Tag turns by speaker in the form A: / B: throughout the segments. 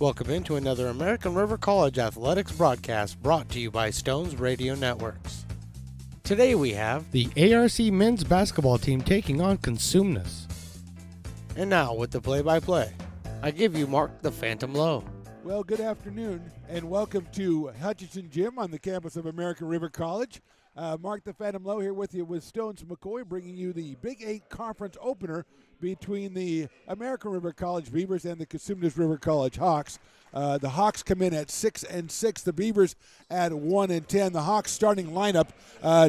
A: Welcome into another American River College Athletics broadcast brought to you by Stone's Radio Networks. Today we have the ARC men's basketball team taking on Cosumnes. And now with the play-by-play, I give you Mark the Phantom Lowe.
B: Well, good afternoon and welcome to Hutchinson Gym on the campus of American River College. Mark the Phantom Lowe here with you with Stones McCoy, bringing you the Big 8 conference opener between the American River College Beavers and the Cosumnes River College Hawks. The Hawks come in at 6-6. The Beavers at 1-10. The Hawks starting lineup,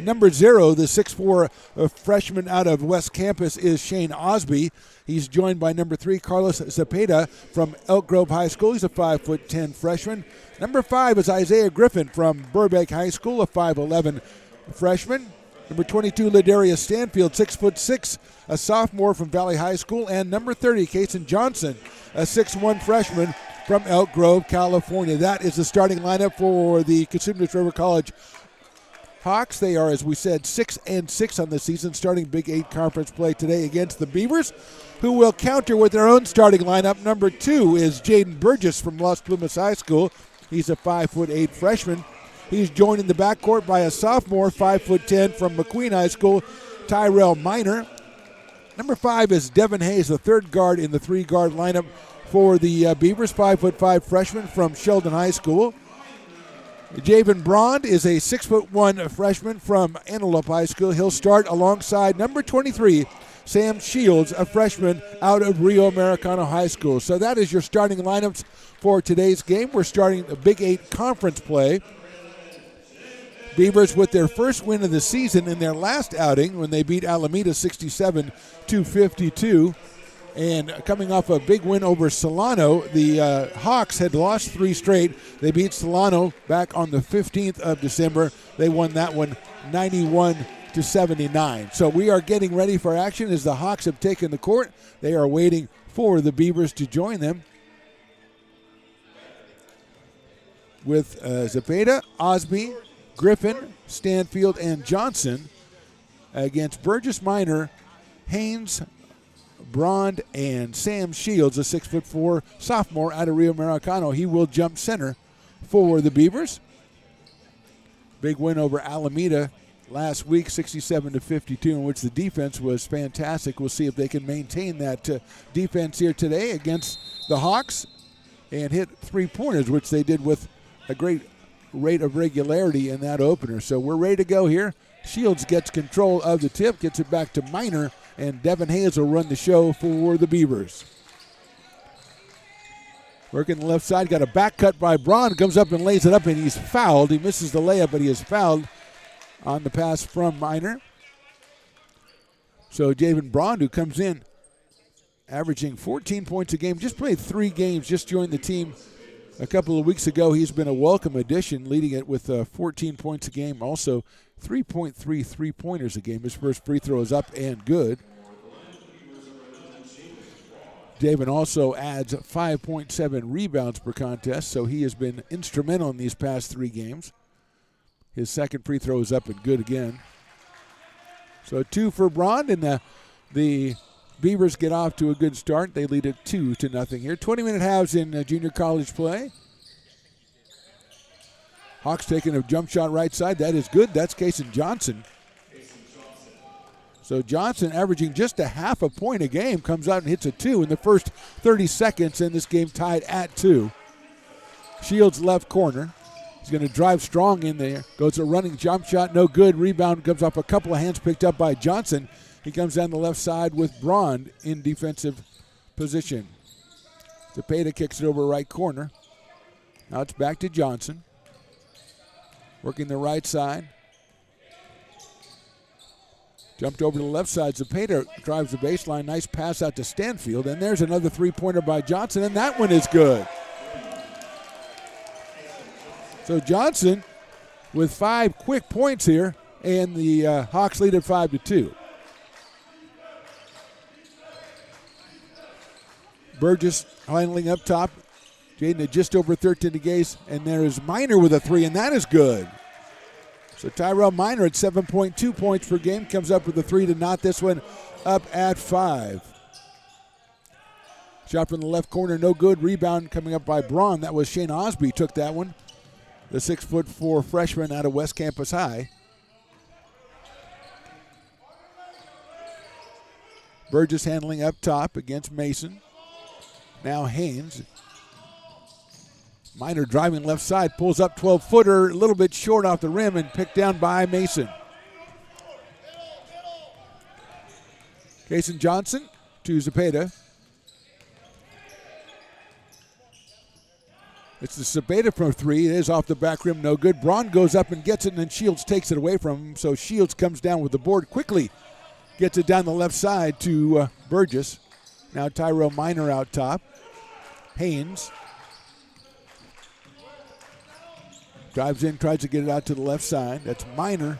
B: number 0, the 6'4" freshman out of West Campus is Shane Osby. He's joined by number 3, Carlos Zepeda from Elk Grove High School. He's a 5'10" freshman. Number 5 is Isaiah Griffin from Burbank High School, a 5'11" freshman. Number 22, Ladarius Stanfield, 6'6", a sophomore from Valley High School. And number 30, Kason Johnson, a 6'1" freshman from Elk Grove, California. That is the starting lineup for the Cosumnes River College Hawks. They are, as we said, 6-6 on the season, starting Big 8 conference play today against the Beavers, who will counter with their own starting lineup. Number 2 is Jaden Burgess from Los Plumas High School. He's a 5'8" freshman. He's joined in the backcourt by a sophomore, 5'10", from McQueen High School, Tyrell Minor. Number 5 is Devin Hayes, the third guard in the 3-guard lineup for the Beavers, 5'5" freshman from Sheldon High School. Javen Brond is a 6'1" freshman from Antelope High School. He'll start alongside number 23, Sam Shields, a freshman out of Rio Americano High School. So that is your starting lineups for today's game. We're starting the Big 8 conference play. Beavers with their first win of the season in their last outing when they beat Alameda 67-52. And coming off a big win over Solano, the Hawks had lost 3 straight. They beat Solano back on the 15th of December. They won that one 91-79. So we are getting ready for action as the Hawks have taken the court. They are waiting for the Beavers to join them. With Zepeda, Osby, Griffin, Stanfield, and Johnson against Burgess Minor, Haynes, Brond, and Sam Shields, a 6'4" sophomore out of Rio Americano. He will jump center for the Beavers. Big win over Alameda last week, 67-52, in which the defense was fantastic. We'll see if they can maintain that defense here today against the Hawks and hit 3-pointers, which they did with a great rate of regularity in that opener. So we're ready to go here. Shields gets control of the tip, gets it back to Minor, and Devin Hayes will run the show for the Beavers. Working the left side, got a back cut by Braun, comes up and lays it up, and he's fouled. He misses the layup, but he is fouled on the pass from Minor. So Javen Braun, who comes in averaging 14 points a game, just played 3 games, just joined the team a couple of weeks ago. He's been a welcome addition, leading it with 14 points a game. Also, 3.3 3-pointers a game. His first free throw is up and good. David also adds 5.7 rebounds per contest, so he has been instrumental in these past 3 games. His second free throw is up and good again. So 2 for Brond, and the Beavers get off to a good start. They lead it 2-0 here. 20-minute halves in junior college play. Hawks taking a jump shot right side. That is good. That's Kason Johnson. So Johnson, averaging just a half a point a game, comes out and hits a 2 in the first 30 seconds, and this game tied at 2. Shields left corner. He's going to drive strong in there. Goes a running jump shot. No good. Rebound comes off a couple of hands picked up by Johnson. He comes down the left side with Brond in defensive position. Zepeda kicks it over right corner. Now it's back to Johnson. Working the right side. Jumped over to the left side. Zepeda drives the baseline. Nice pass out to Stanfield. And there's another 3-pointer by Johnson, and that one is good. So Johnson with 5 quick points here, and the Hawks lead at 5-2. Burgess handling up top. Jaden at just over 13 to Gase, and there is Minor with a 3, and that is good. So Tyrell Minor at 7.2 points per game comes up with a 3 to knot this one up at 5. Shot from the left corner, no good. Rebound coming up by Braun. That was Shane Osby took that one. The 6'4" freshman out of West Campus High. Burgess handling up top against Mason. Now Haynes. Minor driving left side, pulls up 12-footer, a little bit short off the rim and picked down by Mason. Kason Johnson to Zepeda. It's the Zepeda from three. It is off the back rim, no good. Braun goes up and gets it, and then Shields takes it away from him. So Shields comes down with the board quickly. Gets it down the left side to Burgess. Now Tyrell Minor out top. Haynes drives in, tries to get it out to the left side. That's Minor.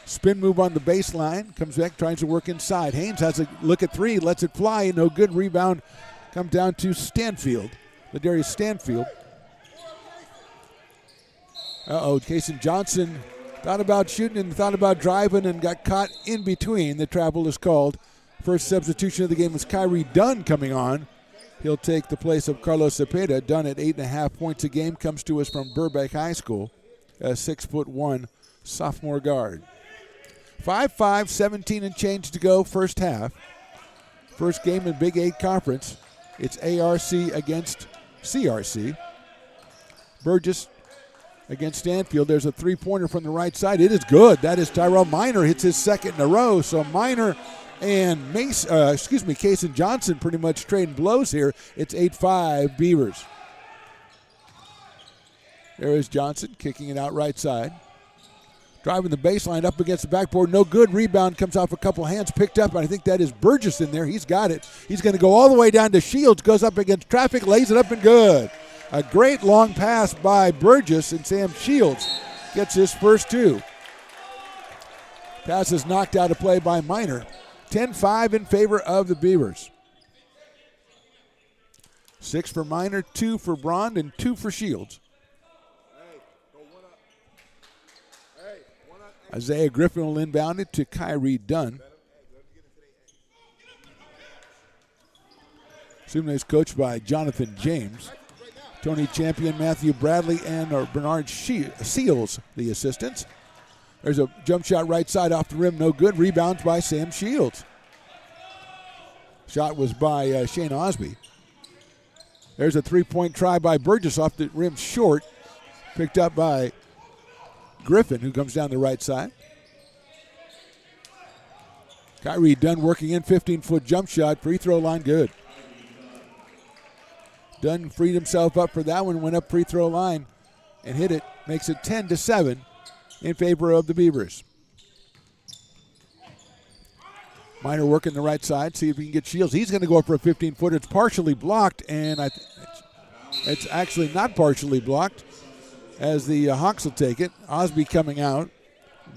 B: Spin move on the baseline. Comes back, tries to work inside. Haynes has a look at three, lets it fly. No good. Rebound comes down to Stanfield. Ladarius Stanfield. Kason Johnson thought about shooting and thought about driving and got caught in between. The travel is called. First substitution of the game was Kyrie Dunn coming on. He'll take the place of Carlos Zepeda. Dunn at 8.5 points a game. Comes to us from Burbank High School. A 6'1" sophomore guard. 5-5, 17 and change to go first half. First game in Big 8 Conference. It's ARC against CRC. Burgess against Stanfield. There's a three-pointer from the right side. It is good. That is Tyrell Minor. Hits his second in a row. So Minor and Kason Johnson pretty much trading blows here. It's 8-5 Beavers. There is Johnson kicking it out right side. Driving the baseline up against the backboard. No good. Rebound comes off a couple hands. Picked up. I think that is Burgess in there. He's got it. He's going to go all the way down to Shields. Goes up against traffic. Lays it up and good. A great long pass by Burgess, and Sam Shields gets his first two. Pass is knocked out of play by Minor. 10-5 in favor of the Beavers. 6 for Minor, 2 for Braun, and 2 for Shields. Isaiah Griffin will inbound it to Kyrie Dunn. Cosumnes coached by Jonathan James. Tony Champion, Matthew Bradley, and Bernard Seals, the assistants. There's a jump shot right side off the rim, no good. Rebounds by Sam Shields. Shot was by Shane Osby. There's a three-point try by Burgess off the rim short. Picked up by Griffin, who comes down the right side. Kyrie Dunn working in, 15-foot jump shot, free throw line good. Dunn freed himself up for that one, went up free throw line and hit it. Makes it 10-7 in favor of the Beavers. Minor working the right side, see if he can get Shields. He's going to go up for a 15-footer. It's partially blocked, and it's actually not partially blocked, as the Hawks will take it. Osby coming out.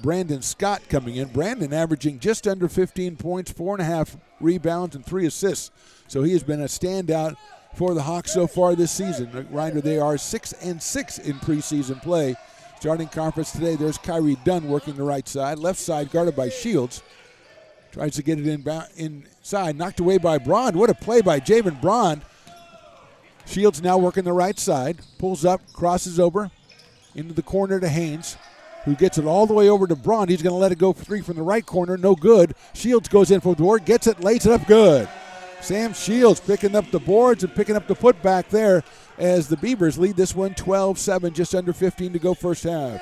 B: Brandon Scott coming in. Brandon averaging just under 15 points, 4.5 rebounds, and 3 assists. So he has been a standout for the Hawks so far this season. Reminder, they are 6-6 in preseason play. Starting conference today, there's Kyrie Dunn working the right side. Left side guarded by Shields. Tries to get it inside. Knocked away by Braun. What a play by Javen Braun. Shields now working the right side. Pulls up, crosses over into the corner to Haynes, who gets it all the way over to Braun. He's going to let it go for three from the right corner. No good. Shields goes in for the board. Gets it, lays it up good. Sam Shields picking up the boards and picking up the putback there as the Beavers lead this one 12-7, just under 15 to go first half.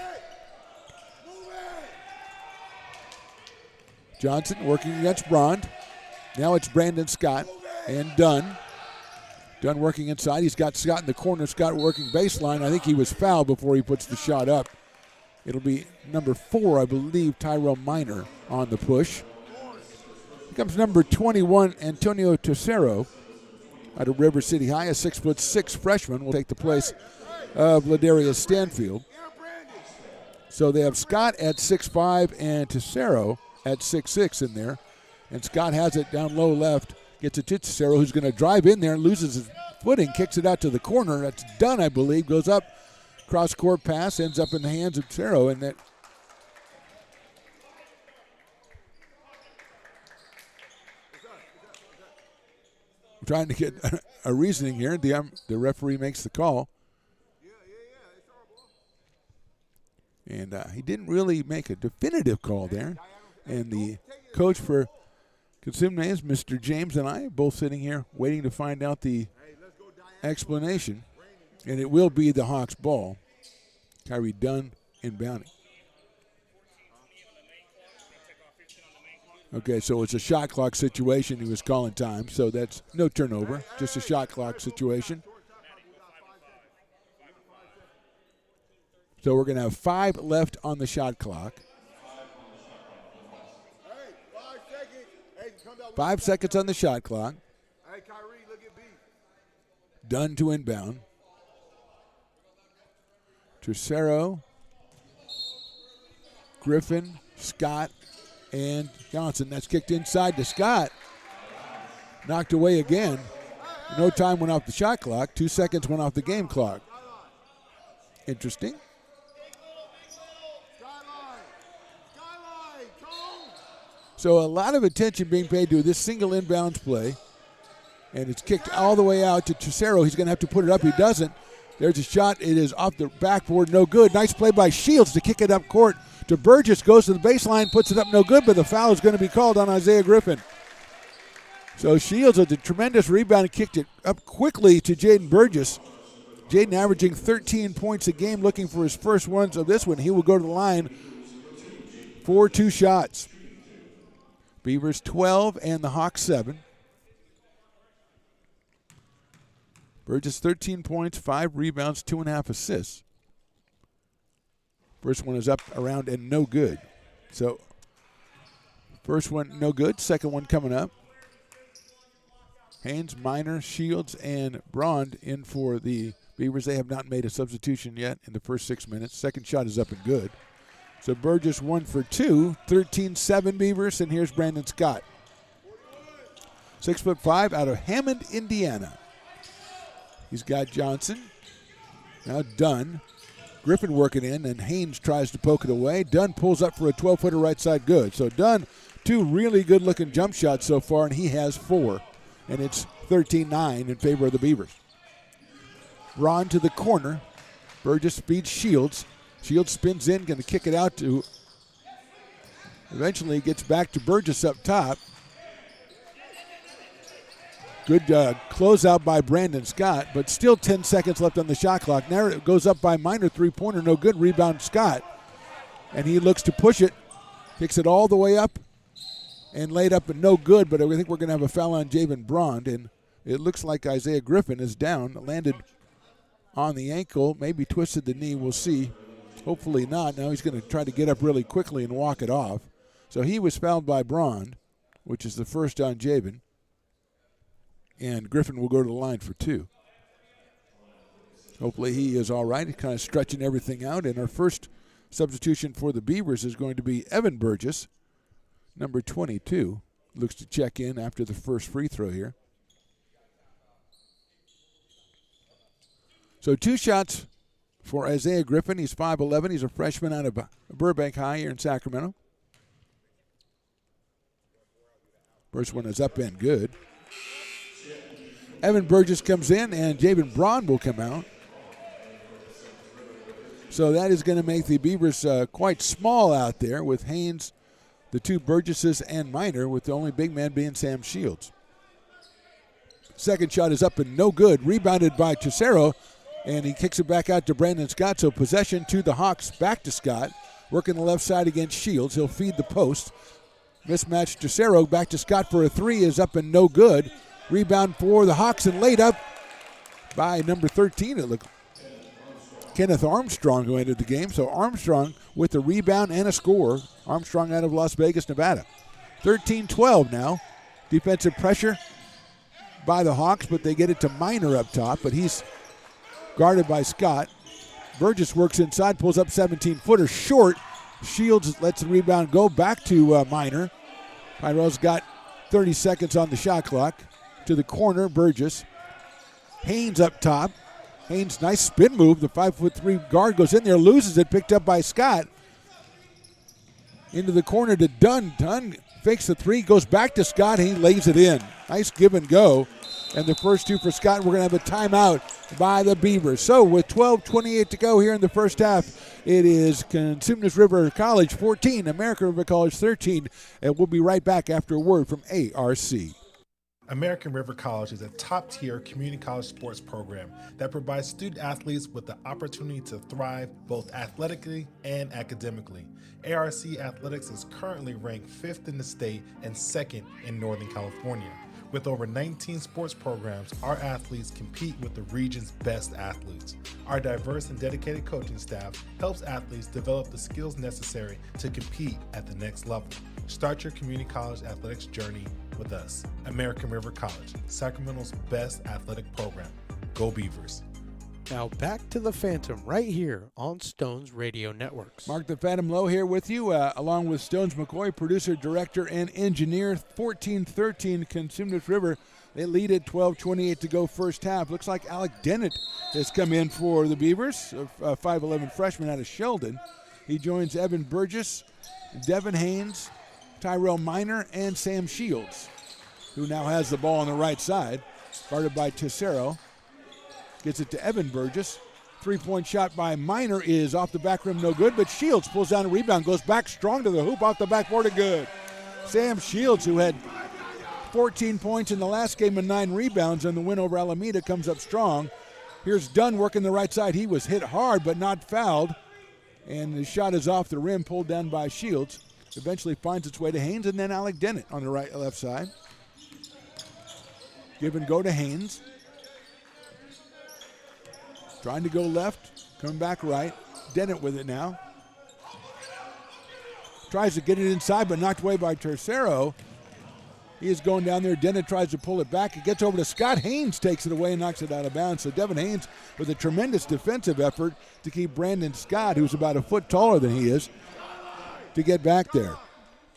B: Johnson working against Braun. Now it's Brandon Scott and Dunn. Dunn working inside. He's got Scott in the corner. Scott working baseline. I think he was fouled before he puts the shot up. It'll be number 4, I believe, Tyrell Minor on the push. Here comes number 21, Antonio Tercero, out of River City High. A 6'6" freshman will take the place of Ladarius Stanfield. So they have Scott at 6'5" and Tercero at 6'6" in there. And Scott has it down low left. Gets it to Tercero, who's going to drive in there, loses his footing, kicks it out to the corner. That's done, I believe. Goes up, cross-court pass, ends up in the hands of Tercero. And that trying to get a reasoning here. The referee makes the call. And he didn't really make a definitive call there. And the coach for Cosumnes, Mr. James, and I both sitting here waiting to find out the explanation. And it will be the Hawks' ball. Kyrie Dunn inbounding. Okay, so it's a shot clock situation. He was calling time, so that's no turnover, just a shot clock situation. So we're going to have 5 left on the shot clock. 5 seconds on the shot clock. Dunn to inbound. Tercero, Griffin, Scott, and Johnson. That's kicked inside to Scott. Knocked away again. No time went off the shot clock. 2 seconds went off the game clock. Interesting. So a lot of attention being paid to this single inbounds play. And it's kicked all the way out to Tercero. He's going to have to put it up. He doesn't. There's a shot. It is off the backboard. No good. Nice play by Shields to kick it up court to Burgess. Goes to the baseline, puts it up. No good, but the foul is going to be called on Isaiah Griffin. So Shields with a tremendous rebound and kicked it up quickly to Jaden Burgess. Jaden averaging 13 points a game, looking for his first ones of this one. He will go to the line for 2 shots. Beavers 12 and the Hawks 7. Burgess 13 points, 5 rebounds, 2.5 assists. First one is up, around, and no good. So first one no good, second one coming up. Haynes, Minor, Shields, and Braun in for the Beavers. They have not made a substitution yet in the first 6 minutes. Second shot is up and good. So Burgess 1 for 2, 13-7 Beavers, and here's Brandon Scott. 6'5" out of Hammond, Indiana. He's got Johnson. Now Dunn. Griffin working in, and Haynes tries to poke it away. Dunn pulls up for a 12-footer right side good. So Dunn, 2 really good-looking jump shots so far, and he has 4. And it's 13-9 in favor of the Beavers. Braun to the corner. Burgess feeds Shields. Shields spins in, going to kick it out to, eventually gets back to Burgess up top. Good closeout by Brandon Scott, but still 10 seconds left on the shot clock. Now it goes up by Minor, 3-pointer, no good. Rebound Scott. And he looks to push it, kicks it all the way up, and laid up and no good, but I think we're going to have a foul on Javen Braun, and it looks like Isaiah Griffin is down, landed on the ankle, maybe twisted the knee, we'll see. Hopefully not. Now he's going to try to get up really quickly and walk it off. So he was fouled by Braun, which is the first on Javen. And Griffin will go to the line for 2. Hopefully he is all right. He's kind of stretching everything out. And our first substitution for the Beavers is going to be Evan Burgess, number 22. Looks to check in after the first free throw here. So 2 shots for Isaiah Griffin. He's 5'11". He's a freshman out of Burbank High here in Sacramento. First one is up and good. Evan Burgess comes in, and Javen Braun will come out. So that is going to make the Beavers quite small out there with Haynes, the 2 Burgesses, and Minor, with the only big man being Sam Shields. Second shot is up and no good. Rebounded by Tercero, and he kicks it back out to Brandon Scott. So possession to the Hawks, back to Scott. Working the left side against Shields. He'll feed the post. Mismatch Tercero, back to Scott for a 3, is up and no good. Rebound for the Hawks and laid up by number 13. It looked Kenneth Armstrong who entered the game. So Armstrong with the rebound and a score. Armstrong out of Las Vegas, Nevada. 13-12 now. Defensive pressure by the Hawks, but they get it to Minor up top, but he's guarded by Scott. Burgess works inside, pulls up 17-footer short. Shields lets the rebound go back to Minor. Tyrell's got 30 seconds on the shot clock. To the corner, Burgess. Haynes up top. Haynes, nice spin move. The 5'3" guard goes in there, loses it, picked up by Scott. Into the corner to Dunn. Dunn fakes the 3, goes back to Scott. He lays it in. Nice give and go. and the first two for Scott. We're going to have a timeout by the Beavers. So with 12:28 to go here in the first half, it is Cosumnes River College 14, American River College 13, and we'll be right back after a word from ARC.
C: American River College is a top-tier community college sports program that provides student athletes with the opportunity to thrive both athletically and academically. ARC Athletics is currently ranked 5th in the state and 2nd in Northern California. With over 19 sports programs, our athletes compete with the region's best athletes. Our diverse and dedicated coaching staff helps athletes develop the skills necessary to compete at the next level. Start your community college athletics journey with us. American River College, Sacramento's best athletic program. Go Beavers.
A: Now back to the Phantom right here on Stones Radio Networks.
B: Mark the Phantom Lowe here with you, along with Stones McCoy, producer, director, and engineer. 14-13 Cosumnes River. They lead at 12:28 to go first half. Looks like Alec Dennett has come in for the Beavers, a 5'11 freshman out of Sheldon. He joins Evan Burgess, Devin Haynes, Tyrell Minor, and Sam Shields, who now has the ball on the right side, guarded by Tesoro. Gets it to Evan Burgess. Three-point shot by Minor is off the back rim, no good, but Shields pulls down a rebound, goes back strong to the hoop, off the backboard, good. Sam Shields, who had 14 points in the last game and 9 rebounds on the win over Alameda, comes up strong. Here's Dunn working the right side. He was hit hard but not fouled, and the shot is off the rim, pulled down by Shields. Eventually finds its way to Haynes, and then Alec Dennett on the left side. Give and go to Haynes. Trying to go left, coming back right. Dennett with it now. Tries to get it inside, but knocked away by Tercero. He is going down there. Dennett tries to pull it back. It gets over to Scott. Haynes takes it away and knocks it out of bounds. So Devin Haynes with a tremendous defensive effort to keep Brandon Scott, who's about a foot taller than he is, to get back there.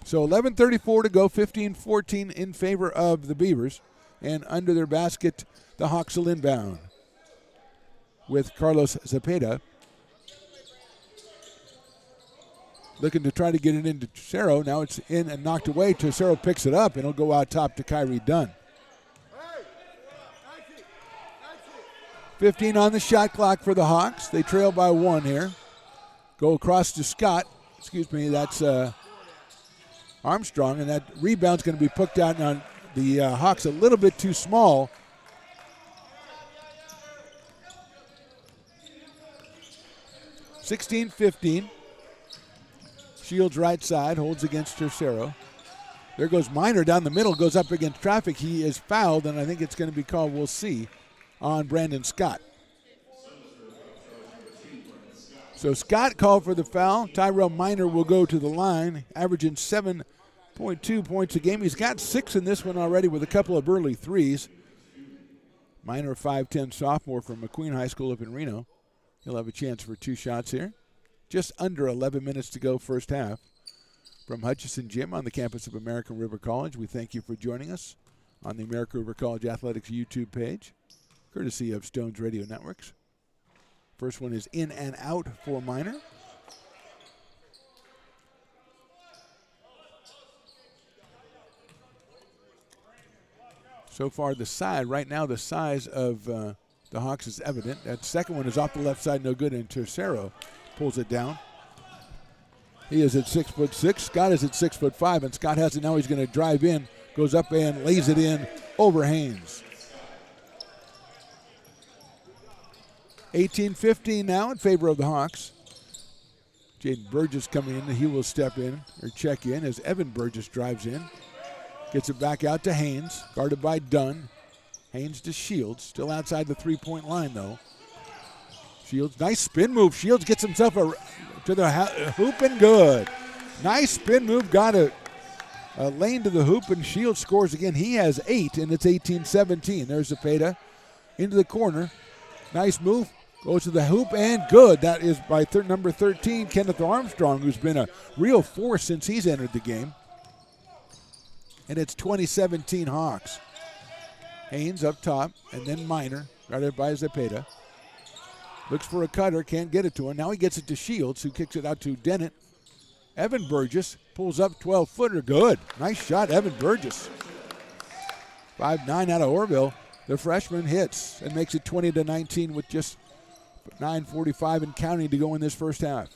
B: So 11:34 to go, 15-14 in favor of the Beavers. And under their basket, the Hawks will inbound with Carlos Zepeda. Looking to try to get it into Tercero. Now it's in and knocked away. Tercero picks it up, and it'll go out top to Kyrie Dunn. 15 on the shot clock for the Hawks. They trail by 1 here. Go across to Scott. That's Armstrong, and that rebound's going to be put out on the Hawks a little bit too small. (16-15). Shields right side, holds against Tercero. There goes Minor down the middle, goes up against traffic. He is fouled, and I think it's going to be called, we'll see, on Brandon Scott. So Scott called for the foul. Tyrell Minor will go to the line, averaging 7.2 points a game. He's got 6 in this one already with a couple of early threes. Minor, 5'10 sophomore from McQueen High School up in Reno. He'll have a chance for 2 shots here. Just under 11 minutes to go first half. From Hutchinson Gym on the campus of American River College, we thank you for joining us on the American River College Athletics YouTube page, courtesy of Stones Radio Networks. First one is in and out for Minor. So far right now the size of the Hawks is evident. That second one is off the left side, no good, and Tercero pulls it down. He is at 6'6". Scott is at 6'5", and Scott has it now. He's going to drive in, goes up and lays it in over Haynes. 18-15 now in favor of the Hawks. Jaden Burgess coming in. He will step in or check in as Evan Burgess drives in. Gets it back out to Haynes, guarded by Dunn. Haynes to Shields, still outside the three-point line though. Shields, nice spin move. Shields gets himself to the hoop and good. Nice spin move, got a lane to the hoop, and Shields scores again. He has 8, and it's 18-17. There's Zepeda into the corner. Nice move, goes to the hoop, and good. That is by number 13, Kenneth Armstrong, who's been a real force since he's entered the game. And it's 2017 Hawks. Haynes up top, and then Minor, guarded by Zepeda. Looks for a cutter, can't get it to him. Now he gets it to Shields, who kicks it out to Dennett. Evan Burgess pulls up 12-footer. Good. Nice shot, Evan Burgess. 5'9" out of Orville. The freshman hits and makes it 20-19 with just 9:45 and counting to go in this first half.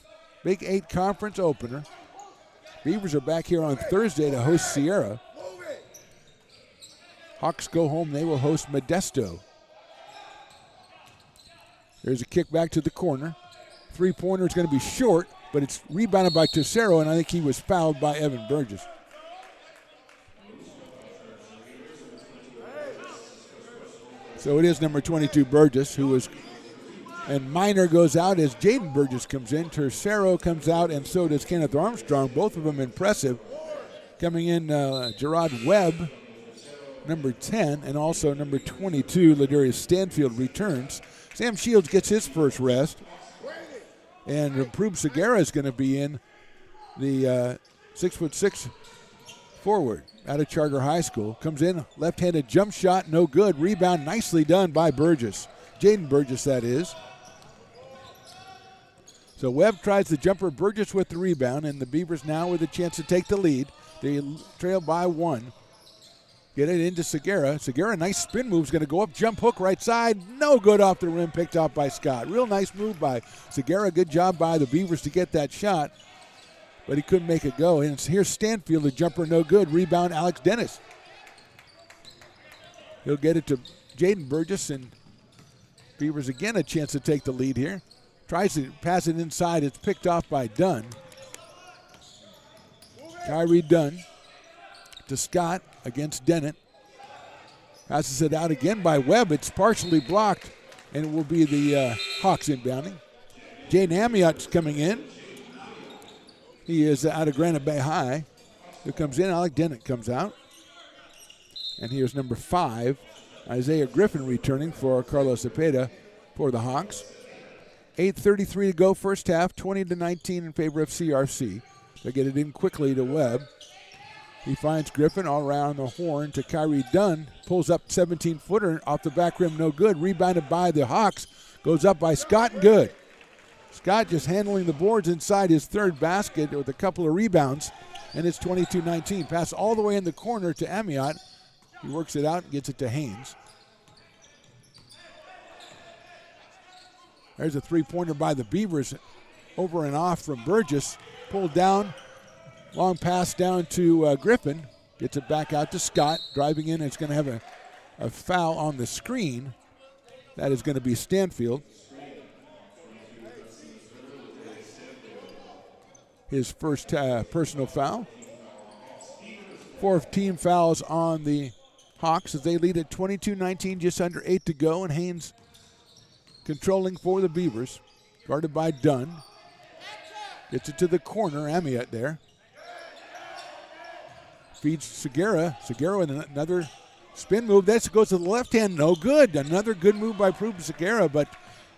B: Big 8 conference opener. Beavers are back here on Thursday to host Sierra. Hawks go home. They will host Modesto. There's a kick back to the corner. Three-pointer is going to be short, but it's rebounded by Tesoro, and I think he was fouled by Evan Burgess. So it is number 22, Burgess, who was, and Minor goes out as Jaden Burgess comes in. Tercero comes out, and so does Kenneth Armstrong. Both of them impressive. Coming in, Gerard Webb, number 10, and also number 22, Ladarius Stanfield returns. Sam Shields gets his first rest. And Prube Segura is going to be in, the 6'6" forward out of Charter High School. Comes in, left-handed jump shot, no good. Rebound nicely done by Burgess. Jaden Burgess, that is. So Webb tries the jumper, Burgess with the rebound, and the Beavers now with a chance to take the lead. They trail by 1. Get it into Segura. Segura, nice spin move, is going to go up, jump hook right side. No good off the rim, picked off by Scott. Real nice move by Segura. Good job by the Beavers to get that shot, but he couldn't make it go. And here's Stanfield, the jumper no good. Rebound, Alex Dennis. He'll get it to Jaden Burgess, and Beavers again a chance to take the lead here. Tries to pass it inside. It's picked off by Dunn. Kyrie Dunn to Scott against Dennett. Passes it out again by Webb. It's partially blocked, and it will be the Hawks inbounding. Jaden Amiot's coming in. He is out of Granite Bay High. Who comes in? Alec Dennett comes out. And here's number 5, Isaiah Griffin, returning for Carlos Cepeda for the Hawks. 8:33 to go first half, 20-19 in favor of CRC. They get it in quickly to Webb. He finds Griffin all around the horn to Kyrie Dunn. Pulls up 17-footer off the back rim, no good. Rebounded by the Hawks. Goes up by Scott and good. Scott just handling the boards inside his third basket with a couple of rebounds. And it's 22-19. Pass all the way in the corner to Amiot. He works it out and gets it to Haynes. There's a three-pointer by the Beavers. Over and off from Burgess. Pulled down. Long pass down to Griffin. Gets it back out to Scott. Driving in, it's going to have a foul on the screen. That is going to be Stanfield. His first personal foul. 4th team fouls on the Hawks as they lead at 22-19, just under 8 to go. And Haynes controlling for the Beavers. Guarded by Dunn. Gets it to the corner. Amiot there. Feeds Segura. Segura with another spin move. This goes to the left hand. No good. Another good move by Prube Segura, but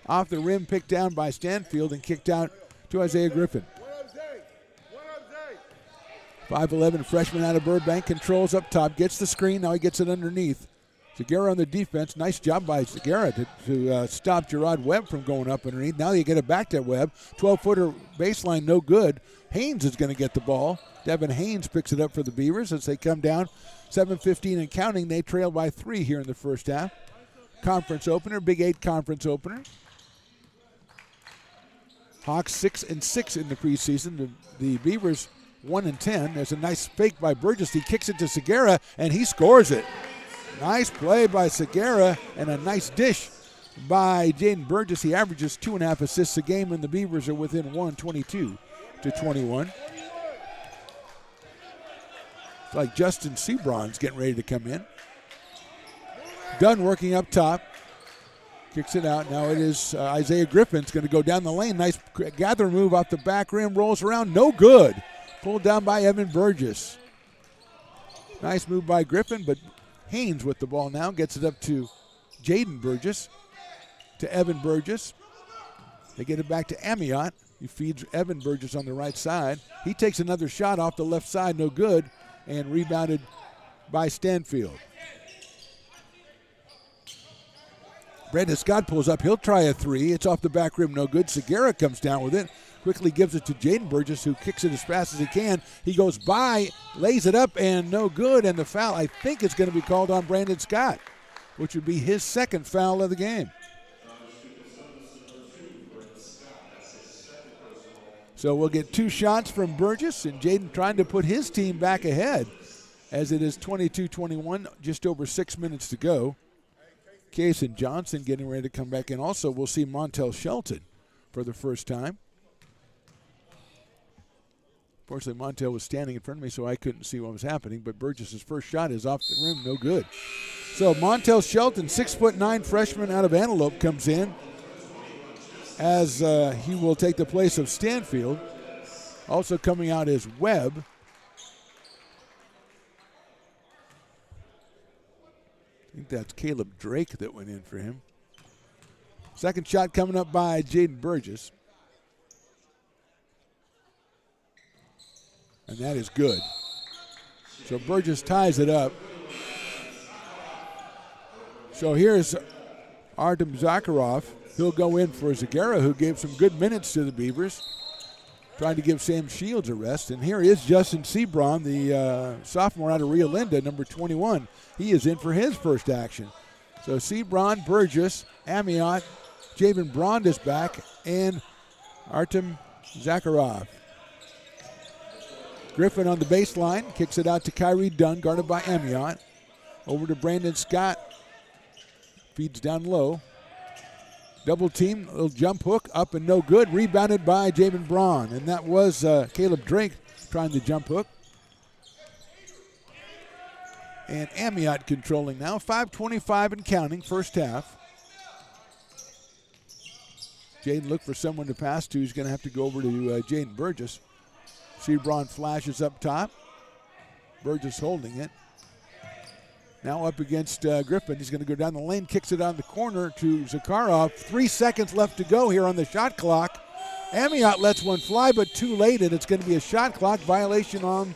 B: off the rim, picked down by Stanfield and kicked out to Isaiah Griffin. 5'11" freshman out of Burbank, controls up top, gets the screen. Now he gets it underneath. Segura on the defense. Nice job by Segura to stop Gerard Webb from going up underneath. Now you get it back to Webb. 12-footer baseline, no good. Haynes is going to get the ball. Devin Haynes picks it up for the Beavers as they come down 7:15 and counting. They trail by 3 here in the first half. Conference opener, Big 8 conference opener. Hawks 6-6 in the preseason. The Beavers 1-10. There's a nice fake by Burgess. He kicks it to Segura, and he scores it. Nice play by Segura and a nice dish by Jaden Burgess. He averages 2.5 assists a game, and the Beavers are within 22-21. It's like Justin Sebron's getting ready to come in. Dunn working up top. Kicks it out. Now it is Isaiah Griffin's going to go down the lane. Nice gather move off the back rim. Rolls around. No good. Pulled down by Evan Burgess. Nice move by Griffin, but Haynes with the ball now. Gets it up to Jaden Burgess. To Evan Burgess. They get it back to Amiot. He feeds Evan Burgess on the right side. He takes another shot off the left side. No good. And rebounded by Stanfield. Brandon Scott pulls up. He'll try a 3. It's off the back rim. No good. Segura comes down with it. Quickly gives it to Jaden Burgess, who kicks it as fast as he can. He goes by, lays it up, and no good. And the foul, I think it's going to be called on Brandon Scott. which would be his second foul of the game. So we'll get 2 shots from Burgess, and Jaden trying to put his team back ahead as it is 22-21, just over 6 minutes to go. Case and Johnson getting ready to come back in. Also, we'll see Montel Shelton for the first time. Fortunately, Montel was standing in front of me, so I couldn't see what was happening, but Burgess's first shot is off the rim, no good. So Montel Shelton, 6'9" freshman out of Antelope, comes in as he will take the place of Stanfield. Also coming out is Webb. I think that's Caleb Drake that went in for him. Second shot coming up by Jaden Burgess. And that is good. So Burgess ties it up. So here's Artem Zakharov. He'll go in for Zagara, who gave some good minutes to the Beavers, trying to give Sam Shields a rest. And here is Justin Sebron, the sophomore out of Rio Linda, number 21. He is in for his first action. So Sebron, Burgess, Amiot, Javen Brond is back, and Artem Zakharov. Griffin on the baseline, kicks it out to Kyrie Dunn, guarded by Amiot. Over to Brandon Scott. Feeds down low. Double team, little jump hook, up and no good. Rebounded by Javen Braun, and that was Caleb Drake trying the jump hook. And Amiot controlling now. 5:25 and counting, first half. Jaden looked for someone to pass to. He's going to have to go over to Jaden Burgess. Sebron flashes up top. Burgess holding it. Now up against Griffin. He's going to go down the lane, kicks it on the corner to Zakharov. 3 seconds left to go here on the shot clock. Amiot lets one fly, but too late, and it's going to be a shot clock violation on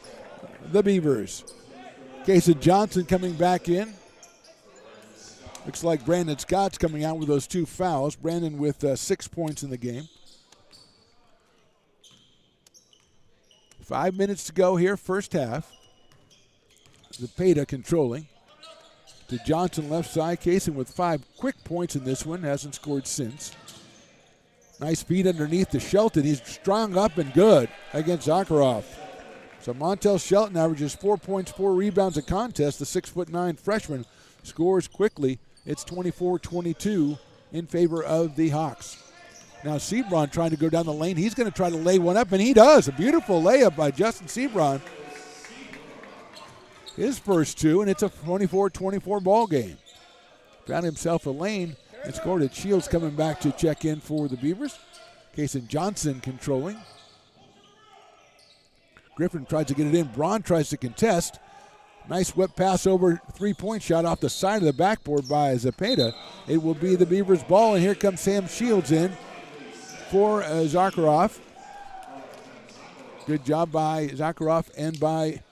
B: the Beavers. Casey Johnson coming back in. Looks like Brandon Scott's coming out with those 2 fouls. Brandon with 6 points in the game. 5 minutes to go here, first half. Zepeda controlling. To Johnson left side. Kaysen with 5 quick points in this one. Hasn't scored since. Nice feed underneath to Shelton. He's strung up and good against Zakharov. So Montel Shelton averages 4 points, 4 rebounds a contest. The 6'9" freshman scores quickly. It's 24-22 in favor of the Hawks. Now Sebron trying to go down the lane. He's going to try to lay one up, and he does. A beautiful layup by Justin Sebron. His first 2, and it's a 24-24 ball game. Found himself a lane and scored it. Shields coming back to check in for the Beavers. Kaysen Johnson controlling. Griffin tries to get it in. Braun tries to contest. Nice whip pass over, 3-point shot off the side of the backboard by Zepeda. It will be the Beavers' ball, and here comes Sam Shields in for Zakharov. Good job by Zakharov and by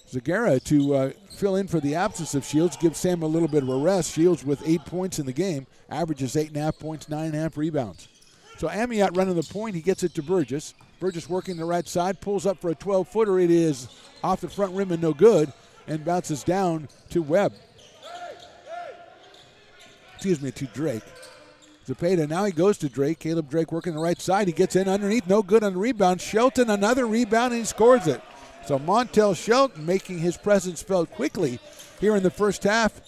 B: Zagara to fill in for the absence of Shields. Give Sam a little bit of a rest. Shields with 8 points in the game. Averages 8.5 points, 9.5 rebounds. So Amiot running the point. He gets it to Burgess. Burgess working the right side. Pulls up for a 12-footer. It is off the front rim and no good. And bounces down to Webb. To Drake. Zepeda, now he goes to Drake. Caleb Drake working the right side. He gets in underneath. No good on the rebound. Shelton, another rebound, and he scores it. So Montel Shelton making his presence felt quickly here in the first half.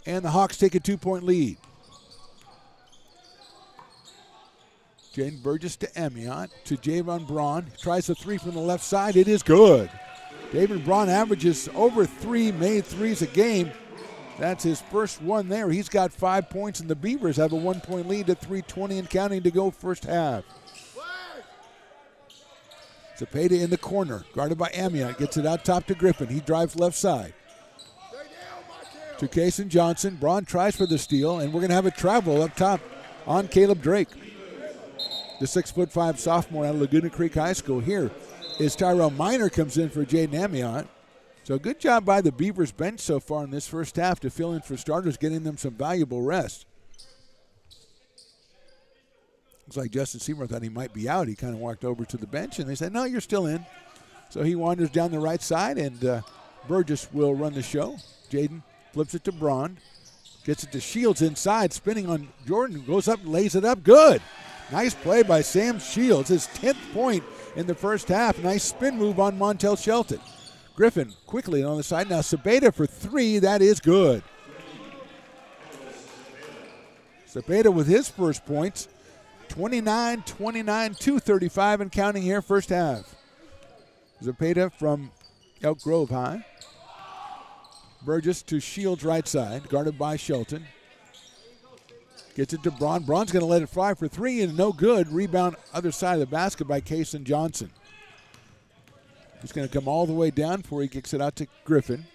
B: And the Hawks take a 2-point lead. Jaden Burgess to Amiot, to Javon Braun. Tries a 3 from the left side. It is good. Javon Braun averages over 3 made threes a game. That's his first one there. He's got 5 points, and the Beavers have a 1-point lead at 3:20 and counting to go first half. Zepeda in the corner, guarded by Amiot. Gets it out top to Griffin. He drives left side. To Kaysen Johnson. Braun tries for the steal, and we're going to have a travel up top on Caleb Drake. The 6'5" sophomore out of Laguna Creek High School. Here is Tyrell Minor comes in for Jaden Amiot. So good job by the Beavers bench so far in this first half to fill in for starters, getting them some valuable rest. Looks like Justin Seymour thought he might be out. He kind of walked over to the bench, and they said, no, you're still in. So he wanders down the right side, and Burgess will run the show. Jaden Flips it to Braun. Gets it to Shields inside. Spinning on Jordan. Goes up and lays it up. Good. Nice play by Sam Shields. His 10th point in the first half. Nice spin move on Montel Shelton. Griffin quickly on the side. Now Cepeda for three. That is good. Cepeda with his first points. 29-29, 2:35 and counting here, first half. Cepeda from Elk Grove High. Burgess to Shields right side, guarded by Shelton. Gets it to Braun. Braun's going to let it fly for three and no good. Rebound other side of the basket by Kason Johnson. He's going to come all the way down before he kicks it out to Griffin.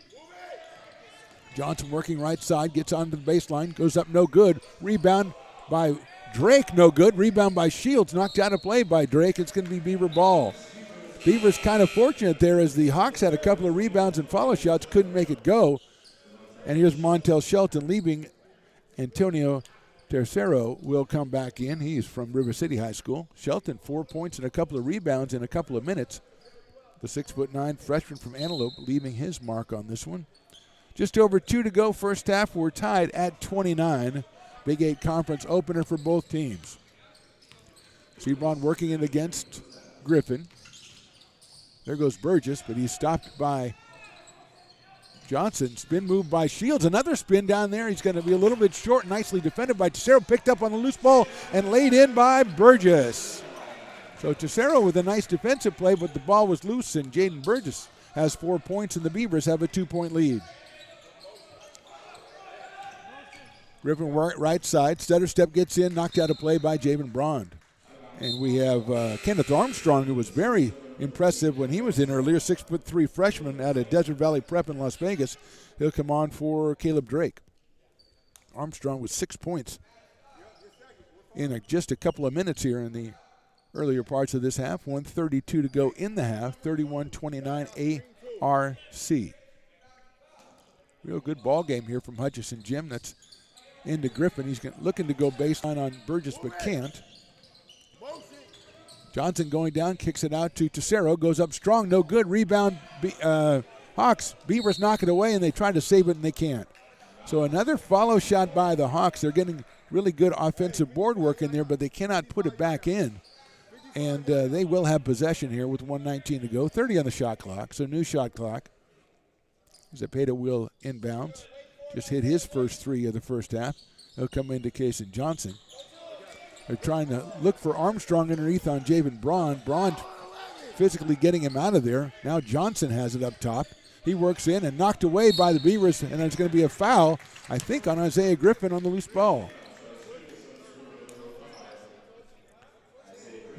B: Johnson working right side, gets onto the baseline, goes up no good. Rebound by Drake, no good. Rebound by Shields, knocked out of play by Drake. It's going to be Beaver ball. Beavers kind of fortunate there as the Hawks had a couple of rebounds and follow shots, couldn't make it go. And here's Montel Shelton leaving. Antonio Tercero will come back in. He's from River City High School. Shelton, 4 points and a couple of rebounds in a couple of minutes. The 6'9" freshman from Antelope leaving his mark on this one. Just over 2 to go first half. We're tied at 29. Big 8 conference opener for both teams. Sebron working it against Griffin. There goes Burgess, but he's stopped by Johnson. Spin move by Shields. Another spin down there. He's going to be a little bit short. Nicely defended by Tercero. Picked up on the loose ball and laid in by Burgess. So Tercero with a nice defensive play, but the ball was loose, and Jaden Burgess has 4 points, and the Beavers have a 2-point lead. Griffin right side. Stutter step gets in, knocked out of play by Javen Brond. And we have Kenneth Armstrong, who was very impressive when he was in earlier, 6'3" freshman out of Desert Valley Prep in Las Vegas. He'll come on for Caleb Drake. Armstrong with 6 points in just a couple of minutes here in the earlier parts of this half. 1:32 to go in the half. 31-29 ARC. Real good ball game here from Hutchison Gym. That's into Griffin. He's looking to go baseline on Burgess, but can't. Johnson going down, kicks it out to Tercero, goes up strong, no good. Rebound, Hawks. Beavers knock it away, and they try to save it, and they can't. So another follow shot by the Hawks. They're getting really good offensive board work in there, but they cannot put it back in. And they will have possession here with 1:19 to go. 30 on the shot clock, so new shot clock. Cepeda will inbounds. Just hit his first three of the first half. He'll come into Kason Johnson. They're trying to look for Armstrong underneath on Javen Braun. Braun physically getting him out of there. Now Johnson has it up top. He works in and knocked away by the Beavers, and there's going to be a foul, I think, on Isaiah Griffin on the loose ball.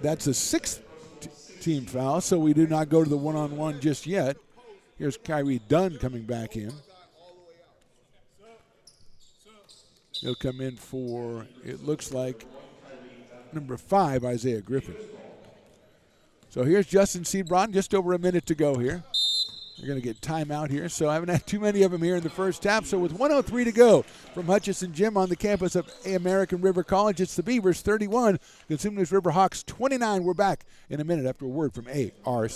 B: That's a sixth team foul, so we do not go to the one-on-one just yet. Here's Kyrie Dunn coming back in. He'll come in for, it looks like, number 5, Isaiah Griffin. So here's Justin Sebron, just over a minute to go here. They're going to get timeout here, so I haven't had too many of them here in the first half. So with 1:03 to go from Hutchison Gym on the campus of American River College, it's the Beavers 31, Cosumnes River Hawks 29. We're back in a minute after a word from ARC.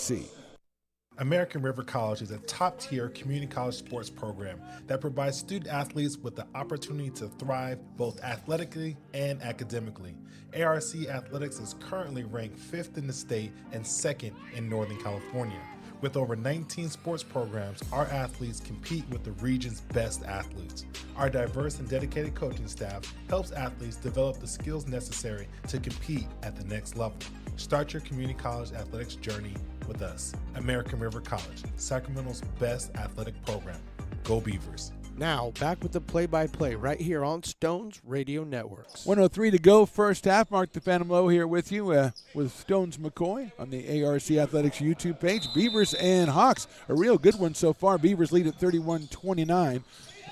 C: American River College is a top-tier community college sports program that provides student-athletes with the opportunity to thrive both athletically and academically. ARC Athletics is currently ranked 5th in the state and 2nd in Northern California. With over 19 sports programs, our athletes compete with the region's best athletes. Our diverse and dedicated coaching staff helps athletes develop the skills necessary to compete at the next level. Start your community college athletics journey with us. American River College, Sacramento's best athletic program. Go Beavers.
A: Now, back with the play-by-play right here on Stones Radio Networks.
B: 1:03 to go, first half. Mark the Phantom Low here with you with Stones McCoy on the ARC Athletics YouTube page. Beavers and Hawks, a real good one so far. Beavers lead at 31-29.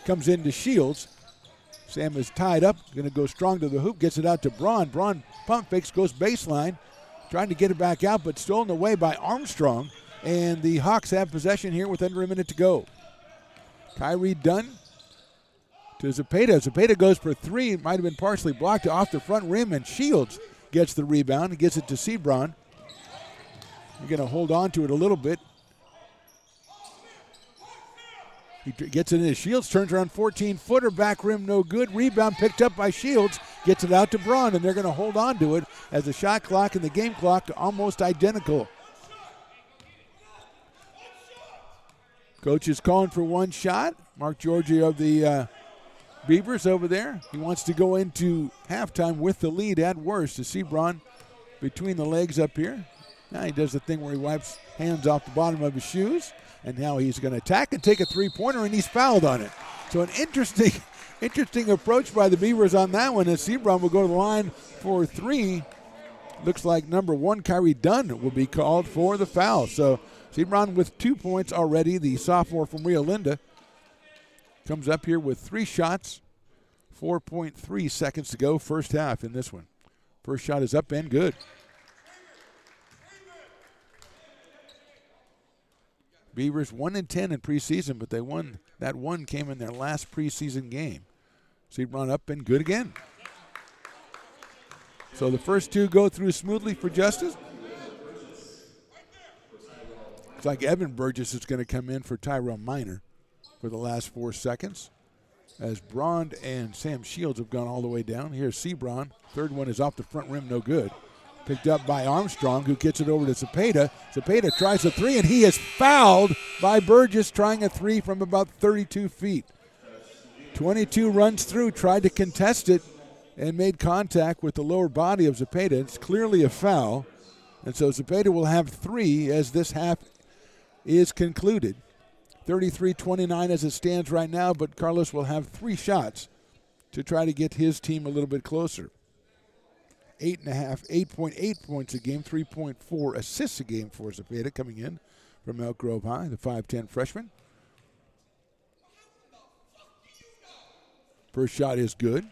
B: Comes into Shields. Sam is tied up, going to go strong to the hoop, gets it out to Braun. Braun pump fakes, goes baseline, trying to get it back out, but stolen away by Armstrong. And the Hawks have possession here with under a minute to go. Kyrie Dunn to Cepeda. Cepeda goes for three. It might have been partially blocked off the front rim, and Shields gets the rebound and gets it to Sebron. You're going to hold on to it a little bit. He gets it into Shields, turns around 14-footer, back rim no good. Rebound picked up by Shields, gets it out to Braun, and they're going to hold on to it as the shot clock and the game clock are almost identical. Coach is calling for one shot. Mark Georgie of the Beavers over there. He wants to go into halftime with the lead at worst. To see Braun between the legs up here. Now he does the thing where he wipes hands off the bottom of his shoes. And now he's going to attack and take a three-pointer, and he's fouled on it. So an interesting approach by the Beavers on that one, as Sebron will go to the line for three. Looks like number 1, Kyrie Dunn, will be called for the foul. So Sebron with 2 points already. The sophomore from Rio Linda comes up here with 3 shots. 4.3 seconds to go, first half in this one. First shot is up and good. Beavers 1-10 in preseason, but they won. That one came in their last preseason game. Sebron up and good again. So the first 2 go through smoothly for Justice. Looks like Evan Burgess is going to come in for Tyrell Minor for the last 4 seconds. As Braun and Sam Shields have gone all the way down. Here's Sebron. Third one is off the front rim, no good. Picked up by Armstrong, who gets it over to Zepeda. Zepeda tries a 3, and he is fouled by Burgess, trying a 3 from about 32 feet. 22 runs through, tried to contest it, and made contact with the lower body of Zepeda. It's clearly a foul. And so Zepeda will have 3 as this half is concluded. 33-29 as it stands right now, but Carlos will have 3 shots to try to get his team a little bit closer. 8.8 points a game, 3.4 assists a game for Zepeda coming in from Elk Grove High, the 5'10 freshman. First shot is good.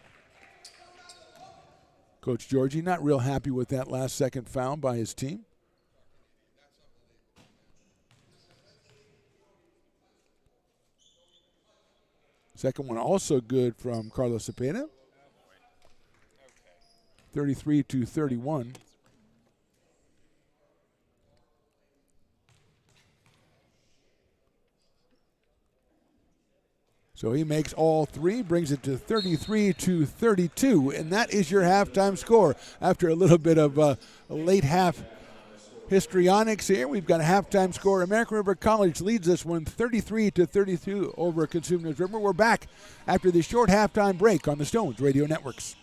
B: Coach Georgie not real happy with that last second foul by his team. Second one also good from Carlos Zepeda. 33-31. So he makes all 3, brings it to 33-32, and that is your halftime score. After a little bit of a late half histrionics here, we've got a halftime score. American River College leads this one 33-32 over Cosumnes River. We're back after the short halftime break on the Stones Radio Networks.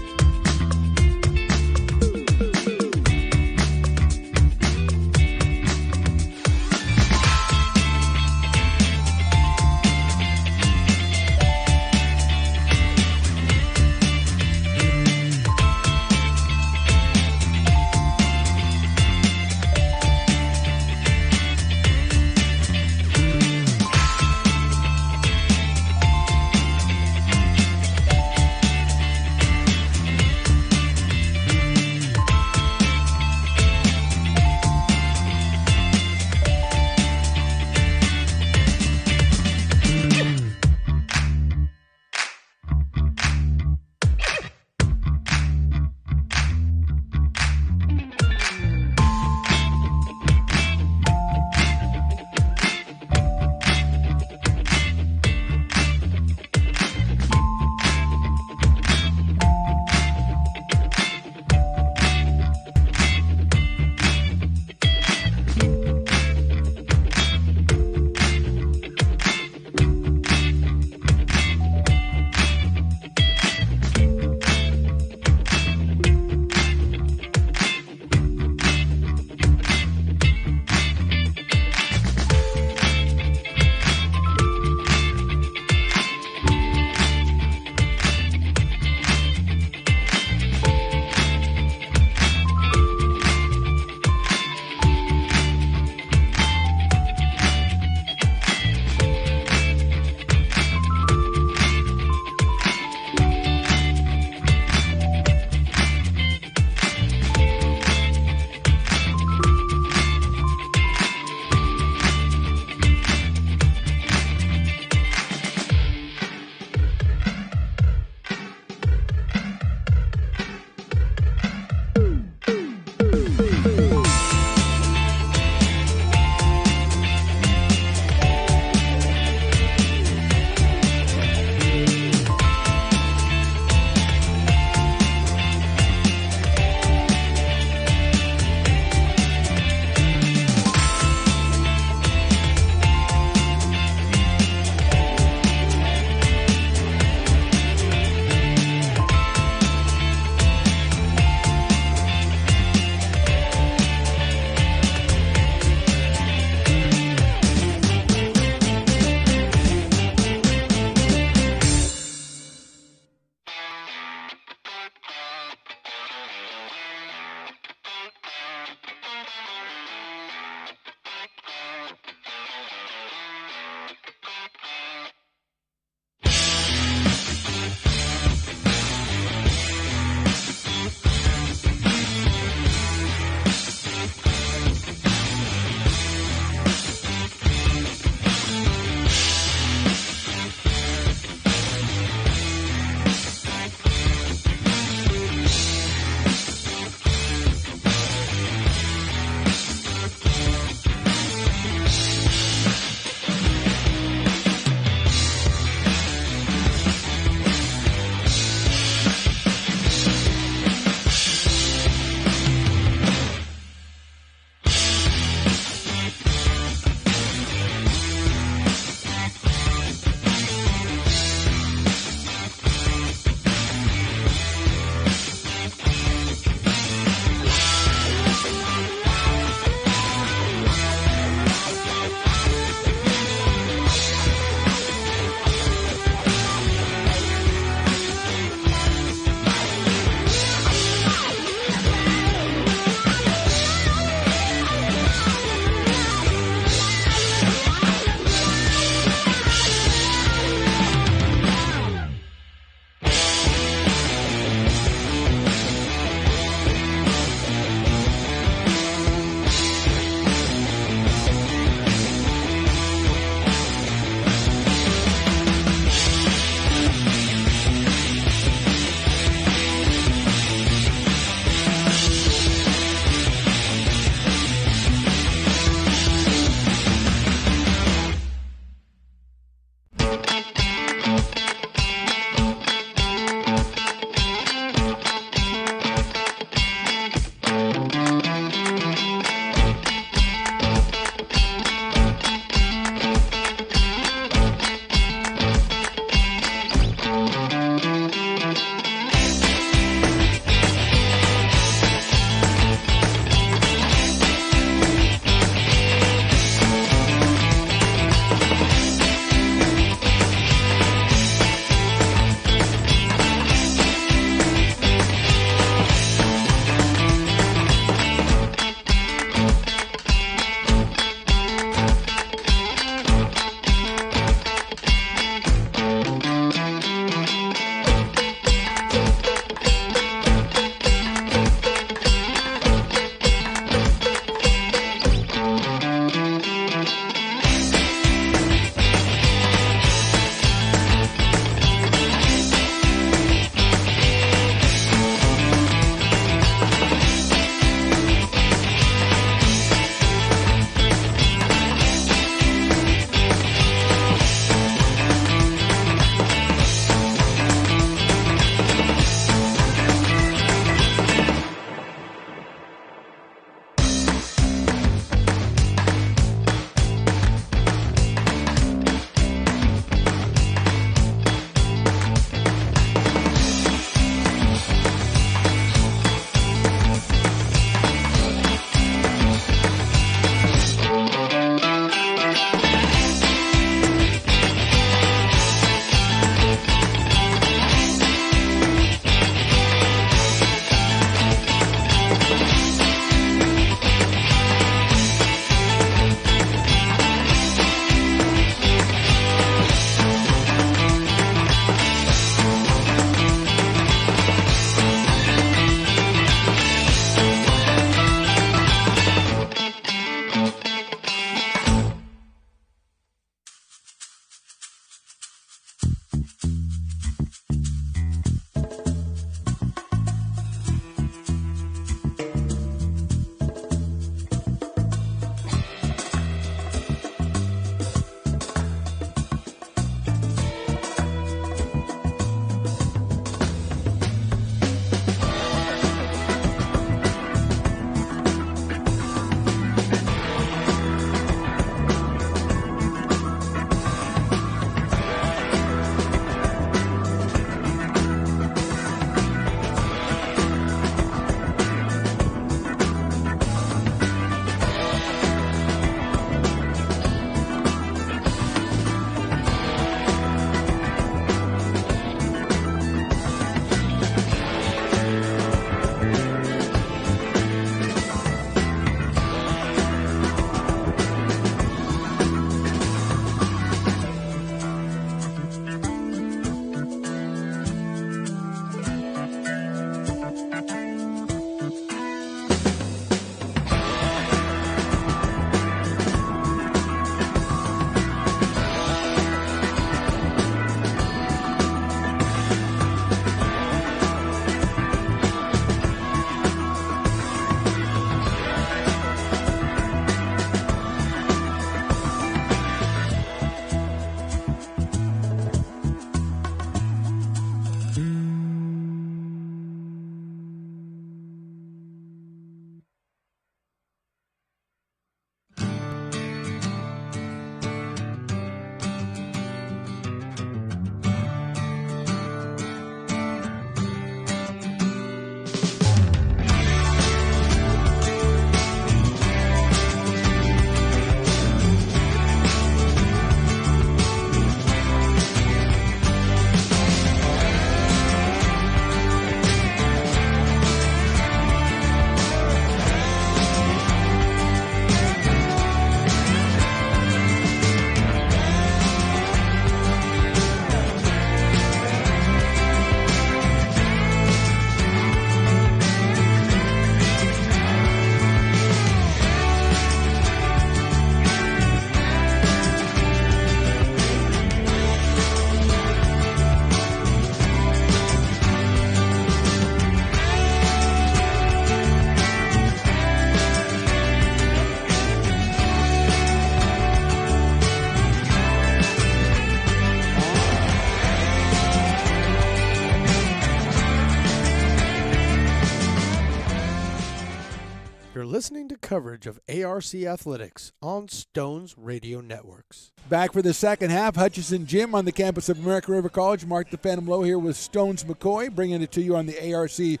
A: listening to coverage of ARC Athletics on Stones Radio Networks.
B: Back for the second half, Hutchinson Gym on the campus of American River College. Mark the Phantom Low here with Stones McCoy, bringing it to you on the ARC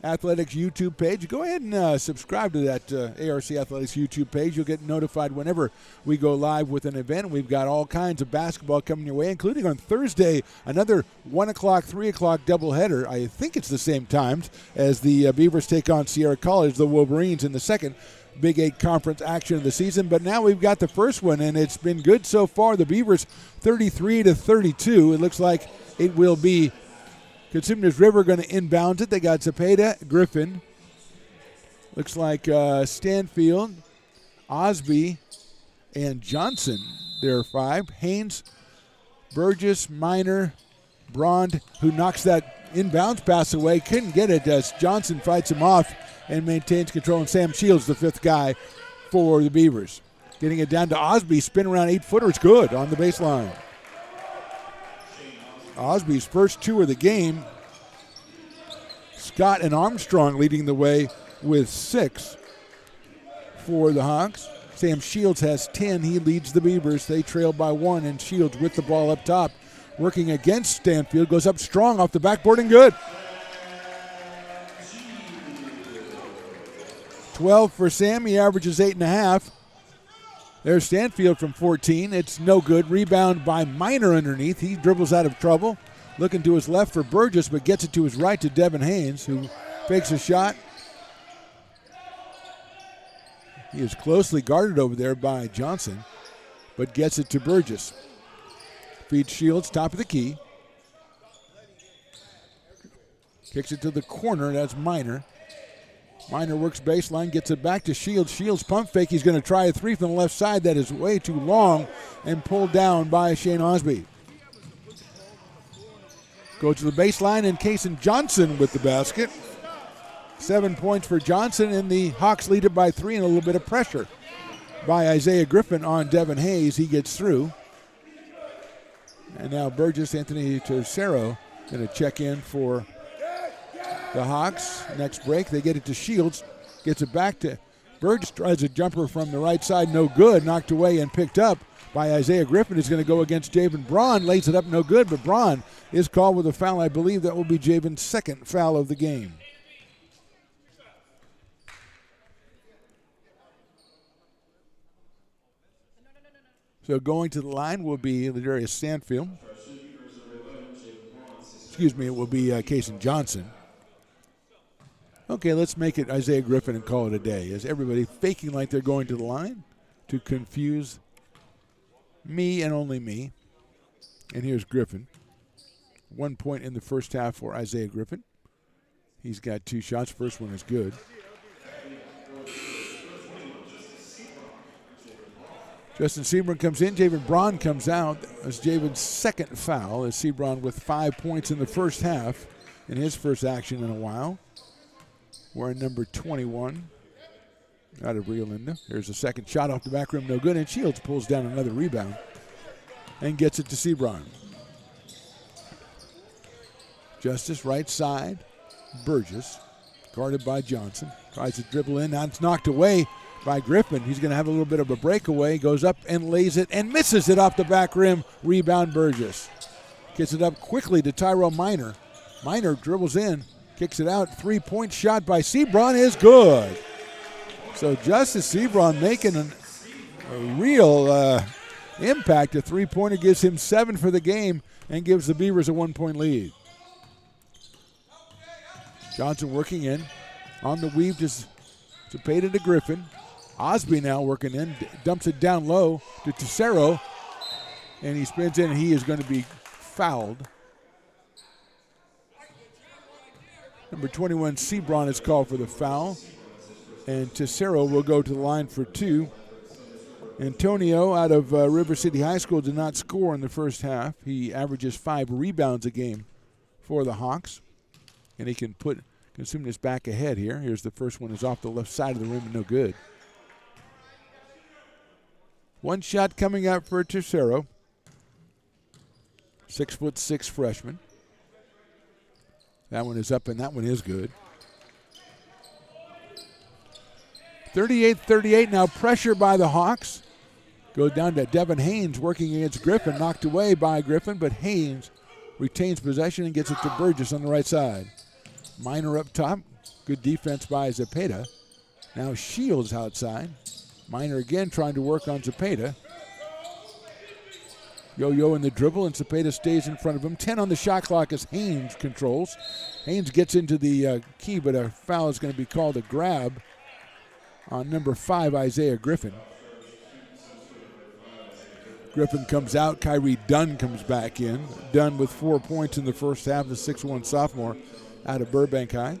B: Athletics YouTube page. Go ahead and subscribe to that ARC Athletics YouTube page. You'll get notified whenever we go live with an event. We've got all kinds of basketball coming your way, including on Thursday, another 1 o'clock, 3 o'clock doubleheader. I think it's the same times as the Beavers take on Sierra College, the Wolverines, in the second Big 8 conference action of the season. But now we've got the first one, and it's been good so far. The Beavers 33-32. It looks like it will be Cosumnes River going to inbound it. They got Zepeda, Griffin. Looks like Stanfield, Osby, and Johnson. There are 5. Haynes, Burgess, Minor, Brond, who knocks that inbounds pass away. Couldn't get it as Johnson fights him off and maintains control. And Sam Shields, the 5th guy for the Beavers. Getting it down to Osby. Spin around 8-footer. It's good on the baseline. Osby's first 2 of the game. Scott and Armstrong leading the way with 6 for the Hawks. Sam Shields has 10. He leads the Beavers. They trail by 1, and Shields with the ball up top. Working against Stanfield. Goes up strong off the backboard and good. 12 for Sam. He averages 8.5. There's Stanfield from 14. It's no good. Rebound by Minor underneath. He dribbles out of trouble. Looking to his left for Burgess, but gets it to his right to Devin Haynes, who fakes a shot. He is closely guarded over there by Johnson, but gets it to Burgess. Feeds Shields, top of the key. Kicks it to the corner. That's Minor. Minor works baseline, gets it back to Shields. Shields pump fake. He's going to try a 3 from the left side. That is way too long and pulled down by Shane Osby. Go to the baseline, and Kason Johnson with the basket. 7 points for Johnson, and the Hawks lead it by 3, and a little bit of pressure by Isaiah Griffin on Devin Hayes. He gets through. And now Burgess, Anthony Tercero, going to check in for the Hawks. Next break, they get it to Shields. Gets it back to Burgess. Tries a jumper from the right side. No good. Knocked away and picked up by Isaiah Griffin. Is going to go against Javen Braun. Lays it up. No good. But Braun is called with a foul. I believe that will be Javen's 2nd foul of the game. So going to the line will be Ladarius Stanfield. Excuse me, it will be Kason Johnson. Okay, let's make it Isaiah Griffin and call it a day. Is everybody faking like they're going to the line to confuse me and only me? And here's Griffin. 1 point in the first half for Isaiah Griffin. He's got 2 shots. First one is good. Justin Sebron comes in. Javen Braun comes out. That's Javen's 2nd foul as Sebron with 5 points in the first half in his first action in a while. Wearing number 21 out of Rio Linda. There's a second shot off the back rim, no good, and Shields pulls down another rebound and gets it to Sebron. Justice, right side. Burgess, guarded by Johnson. Tries to dribble in. Now it's knocked away by Griffin. He's going to have a little bit of a breakaway. Goes up and lays it and misses it off the back rim. Rebound Burgess. Gets it up quickly to Tyrell Minor. Minor dribbles in. Kicks it out. 3-point shot by Sebron is good. So Justice Sebron making a real impact. A 3-pointer gives him 7 for the game and gives the Beavers a 1-point lead. Johnson working in. On the weave to Zepeda to Griffin. Osby now working in. Dumps it down low to Tercero. And he spins in, and he is going to be fouled. Number 21, Sebron, is called for the foul. And Tercero will go to the line for 2. Antonio out of River City High School did not score in the first half. He averages 5 rebounds a game for the Hawks. And he can put Cosumnes back ahead here. Here's the first one, is off the left side of the rim and no good. One shot coming out for Tercero. 6'6" freshman. That one is up and that one is good. 38-38 now, pressure by the Hawks. Goes down to Devin Haynes working against Griffin, knocked away by Griffin, but Haynes retains possession and gets it to Burgess on the right side. Minor up top, good defense by Zepeda. Now Shields outside. Minor again trying to work on Zepeda. Yo-yo in the dribble, and Zepeda stays in front of him. 10 on the shot clock as Haynes controls. Haynes gets into the key, but a foul is going to be called, a grab on number 5, Isaiah Griffin. Griffin comes out. Kyrie Dunn comes back in. Dunn with 4 points in the first half, the 6'1 sophomore out of Burbank High.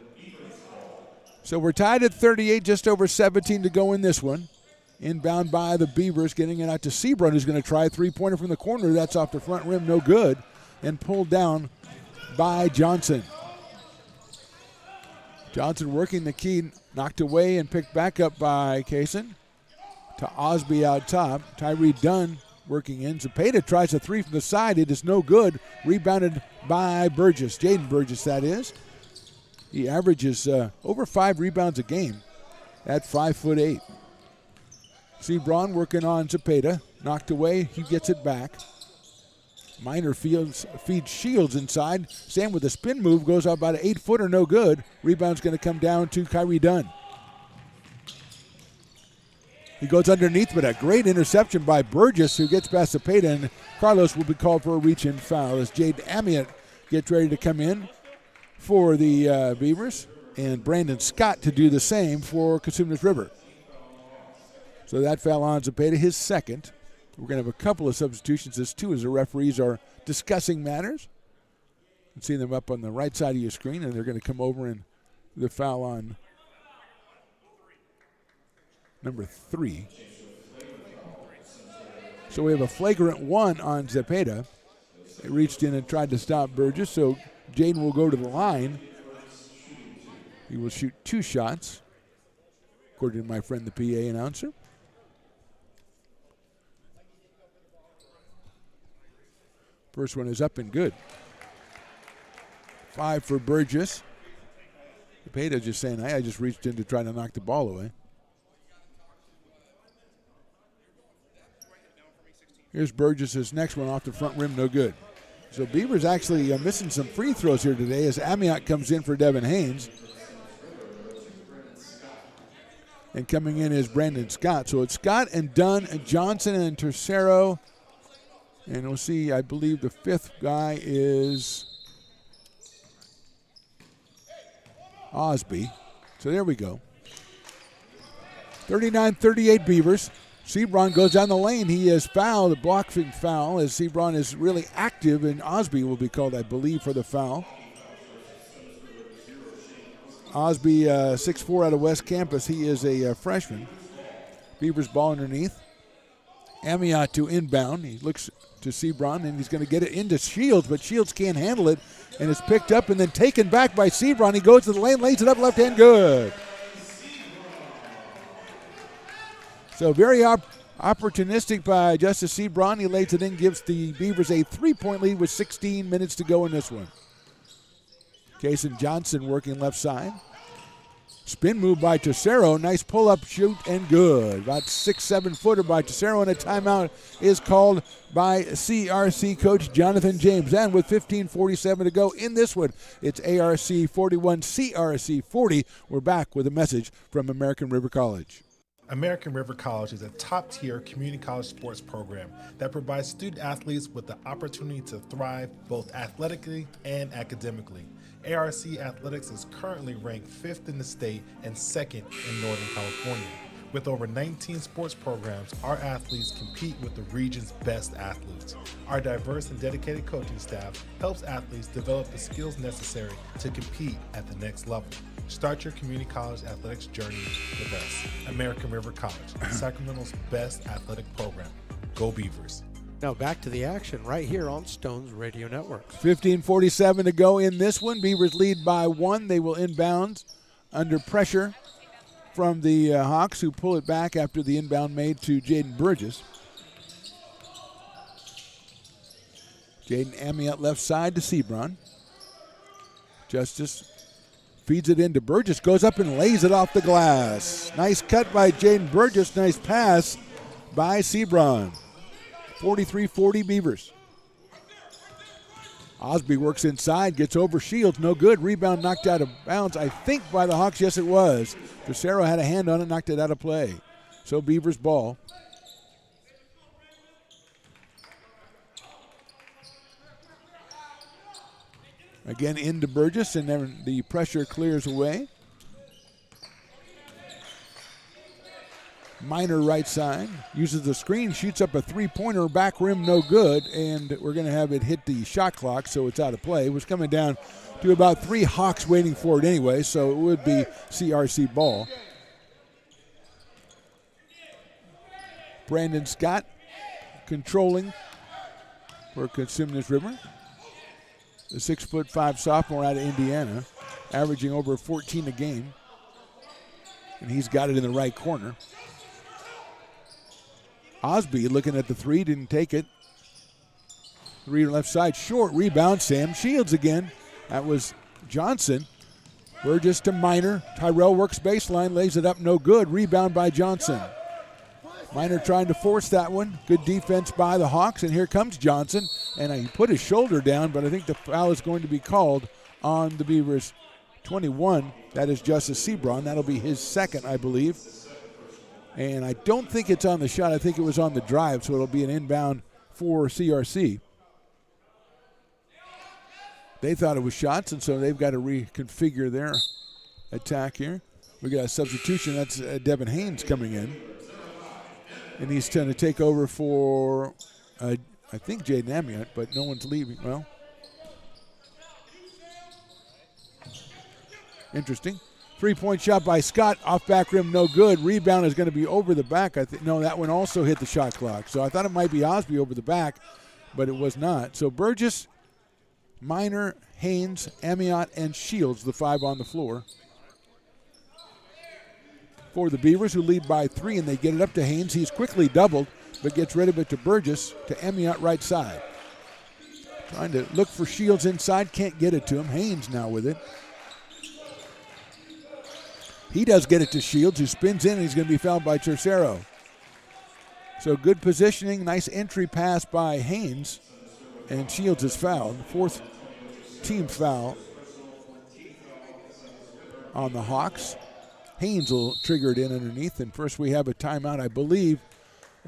B: So we're tied at 38, just over 17 to go in this one. Inbound by the Beavers, getting it out to Seabron, who's going to try a three-pointer from the corner. That's off the front rim, no good. And pulled down by Johnson. Johnson working the key, knocked away and picked back up by Kaysen. To Osby out top. Tyree Dunn working in. Zepeda tries a three from the side. It is no good. Rebounded by Burgess. Jaden Burgess, that is. He averages over 5 rebounds a game at 5'8". Seabron working on Zepeda. Knocked away. He gets it back. Minor feeds Shields inside. Sam with a spin move goes out about an 8-footer, no good. Rebound's going to come down to Kyrie Dunn. He goes underneath, but a great interception by Burgess, who gets past Zepeda, and Carlos will be called for a reach-in foul as Jade Amiot gets ready to come in for the Beavers, and Brandon Scott to do the same for Cosumnes River. So that foul on Zepeda, his second. We're going to have a couple of substitutions as the referees are discussing matters. You can see them up on the right side of your screen, and they're going to come over and the foul on number 3. So we have a flagrant 1 on Zepeda. They reached in and tried to stop Burgess, so Jaden will go to the line. He will shoot 2 shots, according to my friend the PA announcer. First one is up and good. 5 for Burgess. Zepeda just saying, hey, I just reached in to try to knock the ball away. Here's Burgess' next one off the front rim, no good. So Beavers actually missing some free throws here today as Amiot comes in for Devin Haynes. And coming in is Brandon Scott. So it's Scott and Dunn and Johnson and Tercero. And we'll see, I believe the 5th guy is Osby. So there we go. 39-38 Beavers. Sebron goes down the lane. He is fouled, a blocking foul, as Sebron is really active, and Osby will be called, I believe, for the foul. Osby, 6'4" out of West Campus. He is a freshman. Beavers ball underneath. Amiot to inbound. He looks to Sebron, and he's going to get it into Shields, but Shields can't handle it, and it's picked up and then taken back by Sebron. He goes to the lane, lays it up left hand, good. So very opportunistic by Justice Sebron. He lays it in, gives the Beavers a 3-point lead with 16 minutes to go in this one. Kason Johnson working left side. Spin move by Tercero. Nice pull-up shoot and good. About 6-7 footer by Tercero, and a timeout is called by CRC coach Jonathan James. And with 15:47 to go in this one, it's ARC 41, CRC 40. We're back with a message from American River College.
C: American River College is a top-tier community college sports program that provides student athletes with the opportunity to thrive both athletically and academically. ARC Athletics is currently ranked 5th in the state and 2nd in Northern California. With over 19 sports programs, our athletes compete with the region's best athletes. Our diverse and dedicated coaching staff helps athletes develop the skills necessary to compete at the next level. Start your community college athletics journey with us. American River College, Sacramento's best athletic program. Go Beavers.
A: Now back to the action right here on Stones Radio Network.
B: 15:47 to go in this one. Beavers lead by 1. They will inbound under pressure from the Hawks, who pull it back after the inbound made to Jaden Burgess. Jaden Amiot left side to Sebron. Justice feeds it into Burgess, goes up and lays it off the glass. Nice cut by Jaden Burgess, nice pass by Sebron. 43-40 Beavers. Osby works inside, gets over Shields, no good. Rebound knocked out of bounds, I think by the Hawks. Yes, it was. Tercero had a hand on it, knocked it out of play. So Beavers ball. Again into Burgess, and then the pressure clears away. Minor right side, uses the screen, shoots up a three-pointer, back rim no good, and we're going to have it hit the shot clock, so it's out of play. It was coming down to about 3 Hawks waiting for it anyway, so it would be CRC ball. Brandon Scott controlling for Cosumnes River. The 6'5" sophomore out of Indiana, averaging over 14 a game. And he's got it in the right corner. Osby looking at the three, didn't take it. Three left side, short rebound, Sam Shields again. That was Johnson. Burgess to Minor. Tyrell works baseline, lays it up, no good. Rebound by Johnson. Minor trying to force that one. Good defense by the Hawks, and here comes Johnson. And he put his shoulder down, but I think the foul is going to be called on the Beavers. 21, that is Justice Sebron. That'll be his second, I believe. And I don't think it's on the shot. I think it was on the drive, so it'll be an inbound for CRC. They thought it was shots, and so they've got to reconfigure their attack here. We got a substitution. That's Devin Haynes coming in. And he's trying to take over for, I think, Jaden Amiot, but no one's leaving. Well, interesting. Three-point shot by Scott, off back rim, no good. Rebound is going to be over the back. No, that one also hit the shot clock. So I thought it might be Osby over the back, but it was not. So Burgess, Minor, Haynes, Amiot, and Shields, the 5 on the floor. For the Beavers, who lead by 3, and they get it up to Haynes. He's quickly doubled, but gets rid of it to Burgess, to Amiot right side. Trying to look for Shields inside, can't get it to him. Haynes now with it. He does get it to Shields, who spins in, and he's going to be fouled by Tercero. So good positioning, nice entry pass by Haynes, and Shields is fouled. 4th team foul on the Hawks. Haynes will trigger it in underneath, and first we have a timeout, I believe,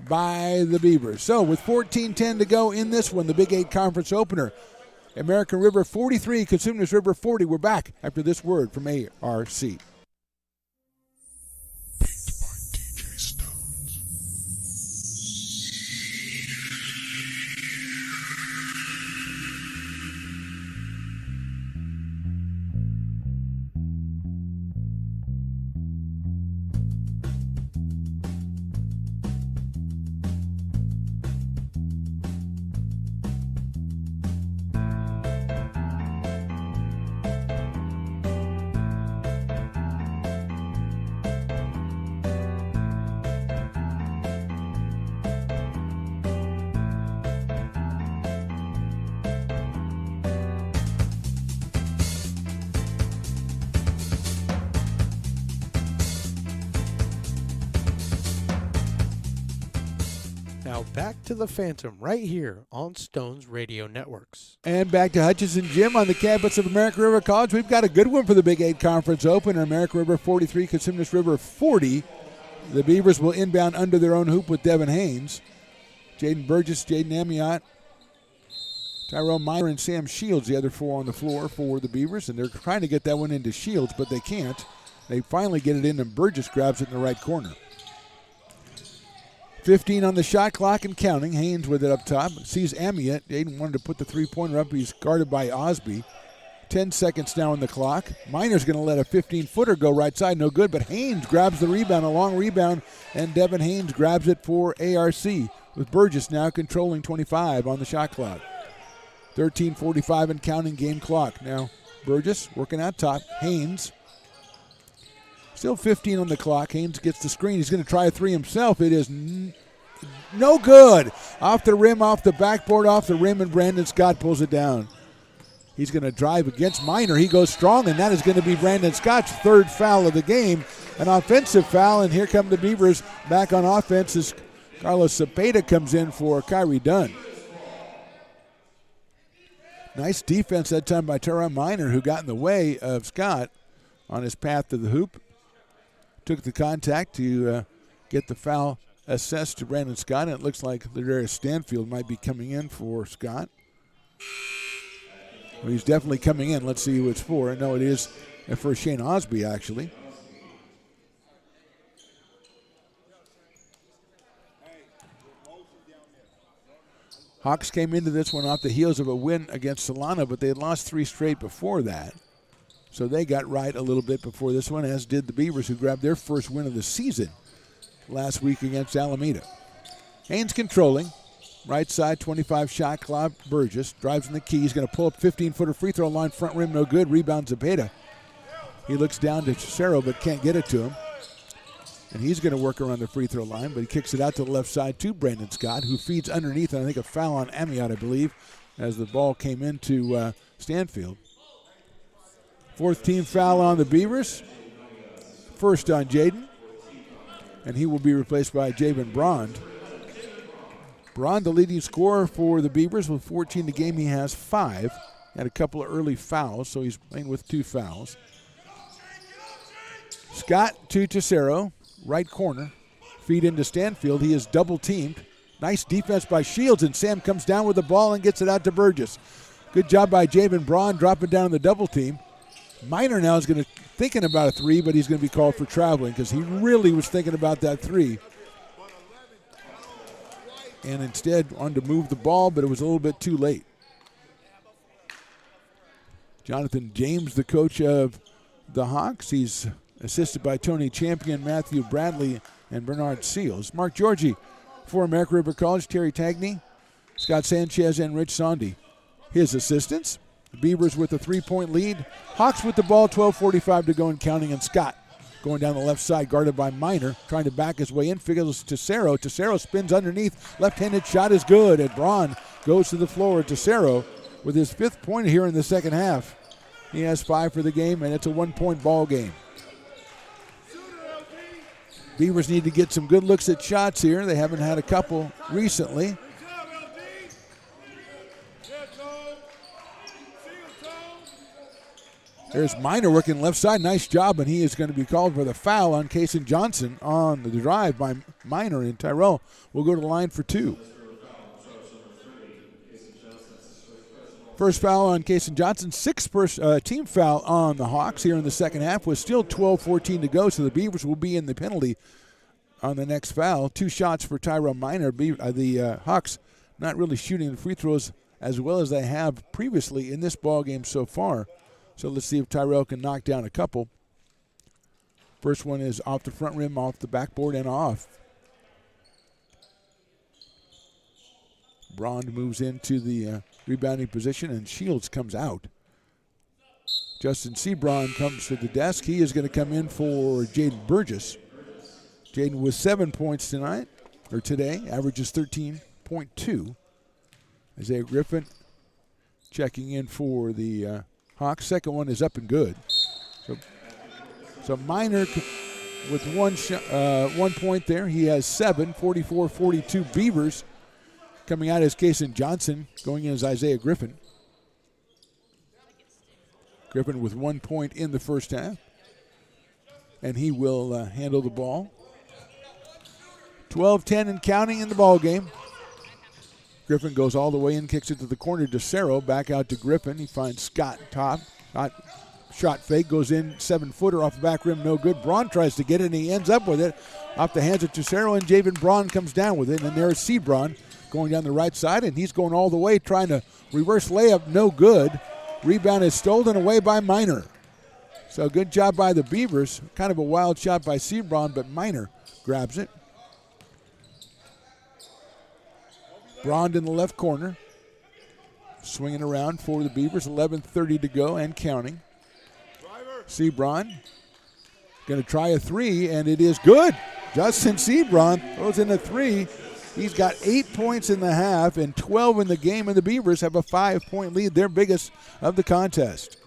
B: by the Beavers. So with 14:10 to go in this one, the Big 8 Conference opener, American River 43, Cosumnes River 40. We're back after this word from ARC.
A: Now back to the Phantom right here on Stones Radio Networks.
B: And back to Hutchinson Gym on the campus of American River College. We've got a good one for the Big 8 Conference opener. American River 43, Cosumnes River 40. The Beavers will inbound under their own hoop with Devin Haynes. Jaden Burgess, Jaden Amiot, Tyrell Minor, and Sam Shields, the other 4 on the floor for the Beavers. And they're trying to get that one into Shields, but they can't. They finally get it in, and Burgess grabs it in the right corner. 15 on the shot clock and counting. Haynes with it up top. Sees Amiot. Aiden wanted to put the three-pointer up. He's guarded by Osby. 10 seconds now on the clock. Minor's going to let a 15-footer go right side. No good, but Haynes grabs the rebound, a long rebound, and Devin Haynes grabs it for ARC, with Burgess now controlling 25 on the shot clock. 13:45 and counting game clock. Now Burgess working out top. Haynes. Still 15 on the clock. Haynes gets the screen. He's going to try a three himself. It is no good. Off the rim, off the backboard, off the rim, and Brandon Scott pulls it down. He's going to drive against Minor. He goes strong, and that is going to be Brandon Scott's third foul of the game. An offensive foul, and here come the Beavers back on offense as Carlos Cepeda comes in for Kyrie Dunn. Nice defense that time by Tyron Minor, who got in the way of Scott on his path to the hoop. Took the contact to get the foul assessed to Brandon Scott, and it looks like Ladarius Stanfield might be coming in for Scott. Well, he's definitely coming in. Let's see who it's for. No, it is for Shane Osby, actually. Hawks came into this one off the heels of a win against Solana, but they had lost 3 straight before that. So they got right a little bit before this one, as did the Beavers, who grabbed their first win of the season last week against Alameda. Haynes controlling. Right side, 25 shot clock. Burgess drives in the key. He's going to pull up 15-footer free throw line. Front rim, no good. Rebound, Zepeda. He looks down to Cicero, but can't get it to him. And he's going to work around the free throw line, but he kicks it out to the left side to Brandon Scott, who feeds underneath, and I think a foul on Amiot, I believe, as the ball came into Stanfield. 4th team foul on the Beavers. First on Jaden. And he will be replaced by Javen Brond. Brond, the leading scorer for the Beavers with 14 the game. He has 5. Had a couple of early fouls, so he's playing with 2 fouls. Scott to Cicero, right corner. Feed into Stanfield. He is double teamed. Nice defense by Shields, and Sam comes down with the ball and gets it out to Burgess. Good job by Javen Brond dropping down the double team. Minor now is going to thinking about a 3, but he's going to be called for traveling because he really was thinking about that 3. And instead wanted to move the ball, but it was a little bit too late. Jonathan James, the coach of the Hawks. He's assisted by Tony Champion, Matthew Bradley, and Bernard Seals. Mark Georgie for American River College, Terry Tagney, Scott Sanchez, and Rich Sondy. His assistants. Beavers with a 3-point lead. Hawks with the ball, 12:45 to go and counting, and Scott going down the left side, guarded by Minor, trying to back his way in, figures Cicero. Cicero spins underneath, left-handed shot is good, and Braun goes to the floor. Cicero with his 5th point here in the second half. He has 5 for the game, and it's a 1-point ball game. Beavers need to get some good looks at shots here. They haven't had a couple recently. There's Minor working left side. Nice job, and he is going to be called for the foul on Kason Johnson on the drive by Minor, and Tyrell will go to the line for 2. First foul on Kason Johnson. 6th team foul on the Hawks here in the second half with still 12:14 to go, so the Beavers will be in the penalty on the next foul. 2 shots for Tyrell Minor. The Hawks not really shooting the free throws as well as they have previously in this ball game so far. So let's see if Tyrell can knock down a couple. First one is off the front rim, off the backboard, and off. Brond moves into the rebounding position, and Shields comes out. Justin Sebron comes to the desk. He is going to come in for Jaden Burgess. Jaden with 7 points today, averages 13.2. Isaiah Griffin checking in for the Hawks. Second one is up and good. So Minor with 1 point there. He has 7, 44-42 Beavers. Coming out as Kason Johnson. Going in as Isaiah Griffin. Griffin with 1 point in the first half. And he will handle the ball. 12-10 and counting in the ball game. Griffin goes all the way in, kicks it to the corner to Cicero. Back out to Griffin. He finds Scott top. Shot fake, goes in, 7-footer off the back rim, no good. Braun tries to get it, and he ends up with it. Off the hands of Cicero, and Javen Braun comes down with it. And there's Sebron going down the right side, and he's going all the way, trying to reverse layup, no good. Rebound is stolen away by Minor. So good job by the Beavers. Kind of a wild shot by Sebron, but Minor grabs it. Brond in the left corner. Swinging around for the Beavers. 11:30 to go and counting. Sebron going to try a 3, and it is good. Justin Sebron throws in a 3. He's got 8 points in the half and 12 in the game, and the Beavers have a 5-point lead, their biggest of the contest.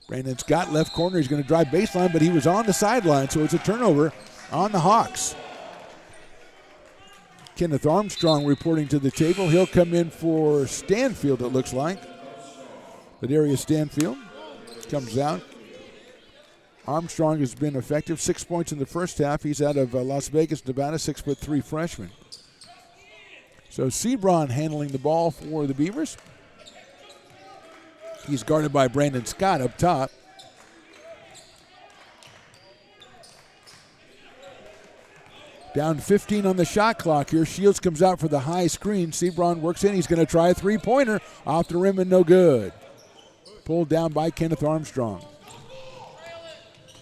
B: Brandon Scott, left corner. He's going to drive baseline, but he was on the sideline, so it's a turnover on the Hawks. Kenneth Armstrong reporting to the table. He'll come in for Stanfield, it looks like. Ladarius Stanfield comes out. Armstrong has been effective. 6 points in the first half. He's out of Las Vegas, Nevada, 6'3" freshman. So Sebron handling the ball for the Beavers. He's guarded by Brandon Scott up top. Down 15 on the shot clock here. Shields comes out for the high screen. Sebron works in. He's going to try a three-pointer. Off the rim and no good. Pulled down by Kenneth Armstrong.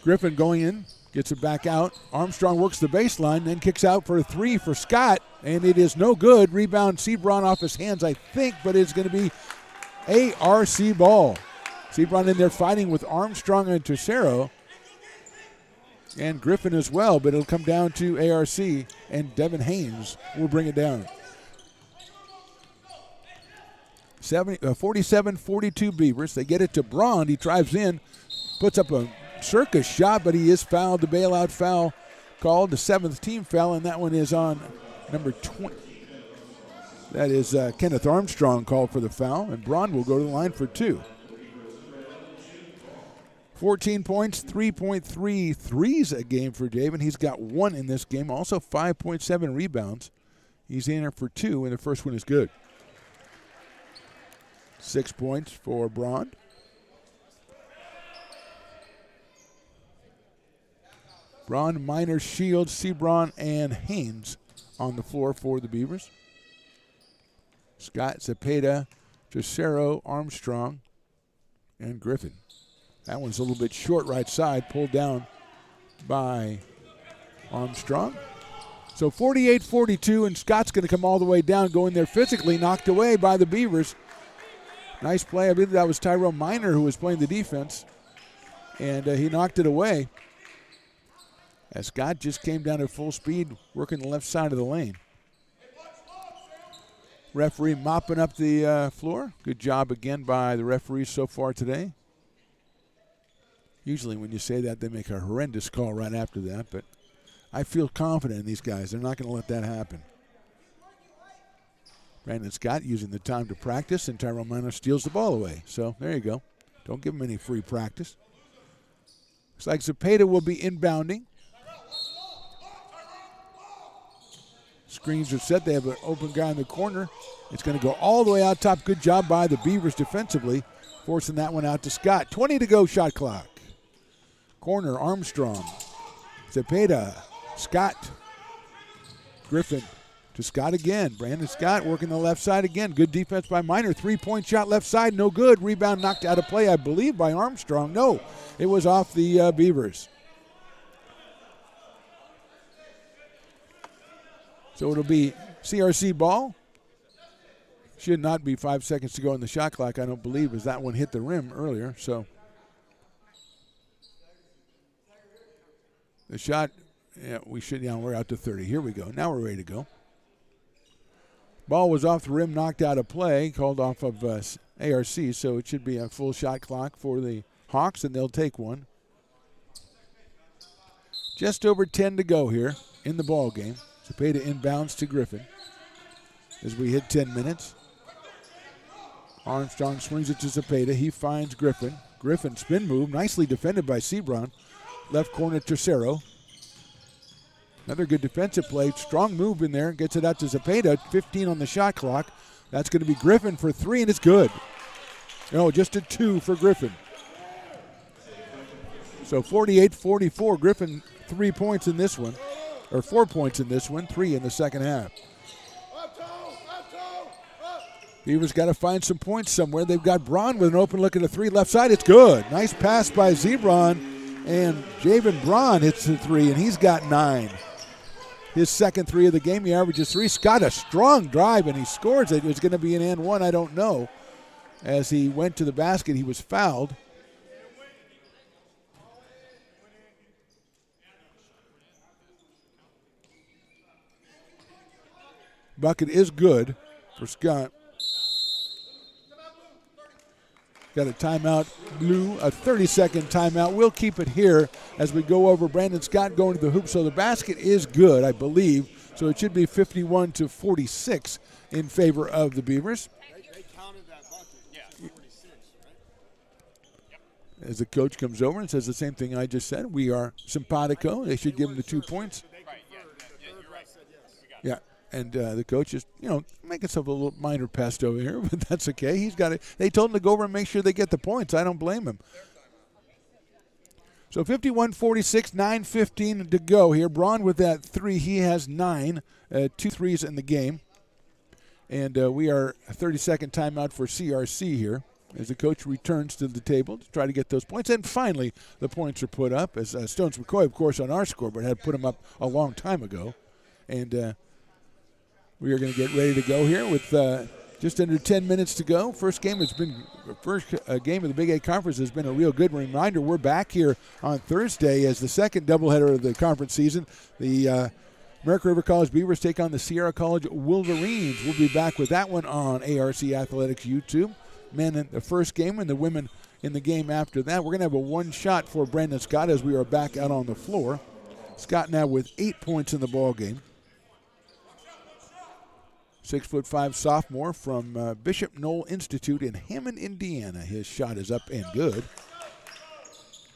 B: Griffin going in. Gets it back out. Armstrong works the baseline, then kicks out for a three for Scott, and it is no good. Rebound Sebron off his hands, I think, but it's going to be ARC ball. Sebron in there fighting with Armstrong and Tercero. And Griffin as well, but it'll come down to ARC, and Devin Haynes will bring it down. 47-42 Beavers. They get it to Braun. He drives in, puts up a circus shot, but he is fouled. The bailout foul called, the 7th team foul, and that one is on number 20. That is Kenneth Armstrong called for the foul, and Braun will go to the line for two. 14 points, 3.3 threes a game for David. He's got one in this game. Also 5.7 rebounds. He's in there for two, and the first one is good. 6 points for Braun. Braun, Minor, Shields, Sebron, and Haynes on the floor for the Beavers. Scott, Zepeda, Tercero, Armstrong, and Griffin. That one's a little bit short right side, pulled down by Armstrong. So 48-42, and Scott's going to come all the way down, going there physically, knocked away by the Beavers. Nice play. I believe that was Tyrell Minor who was playing the defense, and he knocked it away as Scott just came down at full speed, working the left side of the lane. Referee mopping up the floor. Good job again by the referees so far today. Usually when you say that, they make a horrendous call right after that, but I feel confident in these guys. They're not going to let that happen. Brandon Scott using the time to practice, and Tyrell Minor steals the ball away. So there you go. Don't give him any free practice. Looks like Zepeda will be inbounding. Screens are set. They have an open guy in the corner. It's going to go all the way out top. Good job by the Beavers defensively, forcing that one out to Scott. 20 to go, shot clock. Corner, Armstrong. Zepeda, Scott. Griffin to Scott again. Brandon Scott working the left side again. Good defense by Minor. Three-point shot left side, no good. Rebound knocked out of play, I believe, by Armstrong. No, it was off the Beavers. So it'll be CRC ball. Should not be 5 seconds to go in the shot clock, I don't believe, as that one hit the rim earlier. So the shot, we're out to 30. Here we go. Now we're ready to go. Ball was off the rim, knocked out of play, called off of ARC, so it should be a full shot clock for the Hawks, and they'll take one. Just over 10 to go here in the ball game. Zepeda inbounds to Griffin as we hit 10 minutes. Armstrong swings it to Zepeda. He finds Griffin. Griffin spin move, nicely defended by Sebron. Left corner Tercero. Another good defensive play. Strong move in there. Gets it out to Zepeda. 15 on the shot clock. That's going to be Griffin for three, and it's good. No, just a two for Griffin. So 48-44. Griffin 3 points in this one. Or 4 points in this one. 3 in the second half. Beavers got to find some points somewhere. They've got Braun with an open look at a three left side. It's good. Nice pass by Zebron. And Javen Braun hits the three, and he's got 9. His second three of the game. He averages 3. Scott, a strong drive, and he scores it. It was going to be an and one, I don't know. As he went to the basket, he was fouled. bucket is good for Scott. Got a timeout, Blue, a 30-second timeout. We'll keep it here as we go over Brandon Scott going to the hoop. So the basket is good, I believe. So it should be 51-46 in favor of the Beavers.
D: They counted that bucket. Yeah, 46, right?
B: As the coach comes over and says the same thing I just said. We are simpatico. They should give him the 2 points.
D: Right, you're right.
B: Yeah. And the coach is, making some a little minor pest over here, but that's okay. He's got it. They told him to go over and make sure they get the points. I don't blame him. So 51-46, 9:15 to go here. Braun with that three. He has 9, 2 threes in the game. And we are a 30-second timeout for CRC here as the coach returns to the table to try to get those points. And finally, the points are put up as Stones McCoy, of course, on our scoreboard had put them up a long time ago. And we are going to get ready to go here with just under 10 minutes to go. First game of the Big 8 Conference has been a real good reminder. We're back here on Thursday as the second doubleheader of the conference season. The American River College Beavers take on the Sierra College Wolverines. We'll be back with that one on ARC Athletics YouTube. Men in the first game and the women in the game after that. We're going to have a one shot for Brandon Scott as we are back out on the floor. Scott now with 8 points in the ball game. 6'5" sophomore from Bishop Knoll Institute in Hammond, Indiana. His shot is up and good.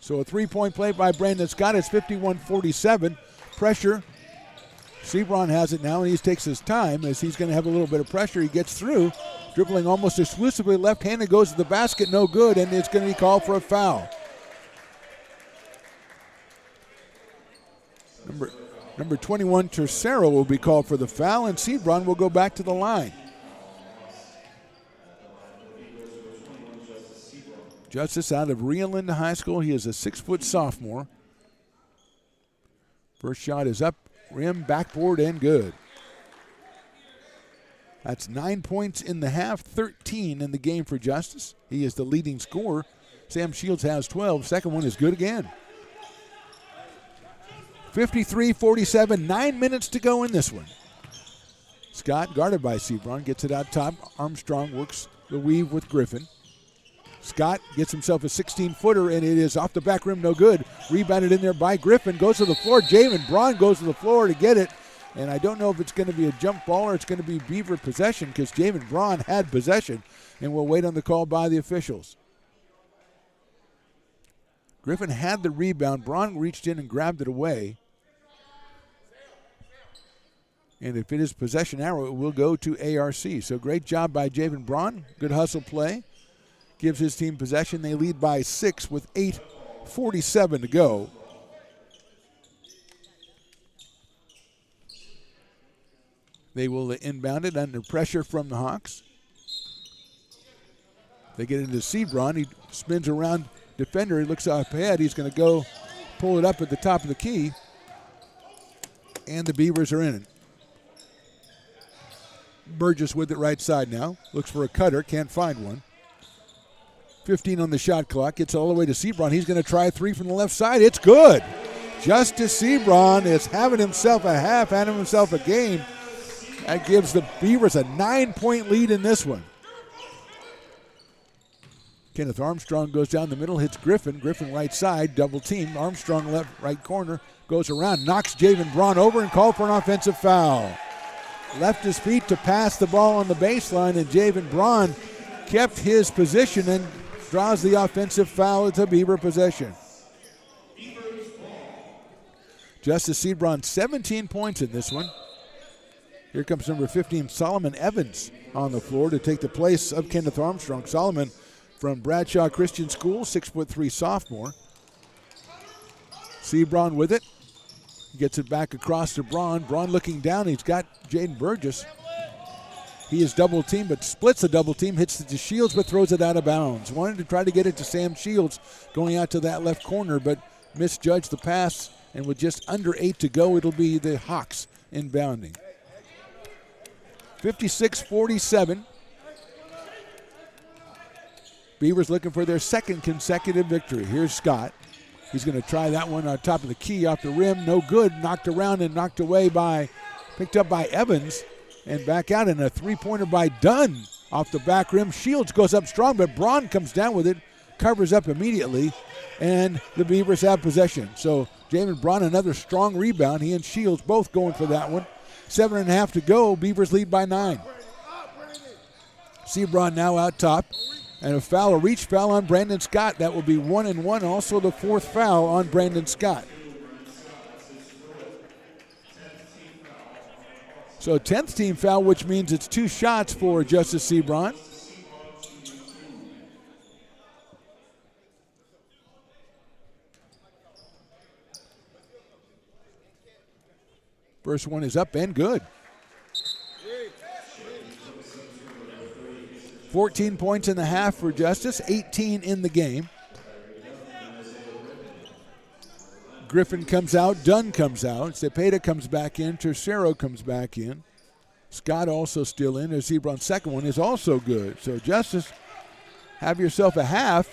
B: So a 3-point play by Brandon Scott. It's 51-47. Pressure. Sebron has it now, and he takes his time as he's going to have a little bit of pressure. He gets through, dribbling almost exclusively left-handed, goes to the basket, no good, and it's going to be called for a foul. Number 21, Tercero, will be called for the foul, and Sebron will go back to the line. Justice out of Rio Linda High School. He is a 6-foot sophomore. First shot is up, rim, backboard, and good. That's 9 points in the half, 13 in the game for Justice. He is the leading scorer. Sam Shields has 12. Second one is good again. 53-47, 9 minutes to go in this one. Scott, guarded by Sebron, gets it out top. Armstrong works the weave with Griffin. Scott gets himself a 16-footer, and it is off the back rim, no good. Rebounded in there by Griffin, goes to the floor. Javen Braun goes to the floor to get it, and I don't know if it's going to be a jump ball or it's going to be Beaver possession because Javen Braun had possession, and we'll wait on the call by the officials. Griffin had the rebound. Braun reached in and grabbed it away. And if it is possession arrow, it will go to ARC. So great job by Javen Braun. Good hustle play. Gives his team possession. They lead by 6 with 8:47 to go. They will inbound it under pressure from the Hawks. They get into Sebron. He spins around defender. He looks up ahead. He's going to go pull it up at the top of the key. And the Beavers are in it. Burgess with it right side now. Looks for a cutter. Can't find one. 15 on the shot clock. Gets all the way to Sebron. He's going to try a three from the left side. It's good. Justice Sebron is having himself a half, having himself a game. That gives the Beavers a 9-point lead in this one. Kenneth Armstrong goes down the middle, hits Griffin. Griffin right side, double team. Armstrong left right corner, goes around, knocks Javen Braun over and called for an offensive foul. Left his feet to pass the ball on the baseline, and Javen Braun kept his position and draws the offensive foul. It's a Beaver possession. Justice Sebron, 17 points in this one. Here comes number 15, Solomon Evans, on the floor to take the place of Kenneth Armstrong. Solomon from Bradshaw Christian School, 6'3" sophomore. Sebron with it. Gets it back across to Braun. Braun looking down. He's got Jaden Burgess. He is double teamed, but splits the double team, hits it to Shields, but throws it out of bounds. Wanted to try to get it to Sam Shields going out to that left corner, but misjudged the pass, and with just under 8 to go, it'll be the Hawks inbounding. 56-47. Beavers looking for their second consecutive victory. Here's Scott. He's going to try that one on top of the key off the rim. No good. Knocked around and knocked away picked up by Evans. and back out, and a three-pointer by Dunn off the back rim. Shields goes up strong, but Braun comes down with it, covers up immediately, and the Beavers have possession. So Jamin Braun, another strong rebound. He and Shields both going for that one. 7.5 to go. Beavers lead by 9. Sebron now out top. And a reach foul on Brandon Scott. That will be 1 and 1. Also the 4th foul on Brandon Scott. So 10th team foul, which means it's 2 shots for Justice Sebron. First one is up and good. 14 points in the half for Justice, 18 in the game. Griffin comes out, Dunn comes out, Cepeda comes back in, Tercero comes back in. Scott also still in. Sebron's second one is also good. So Justice, have yourself a half,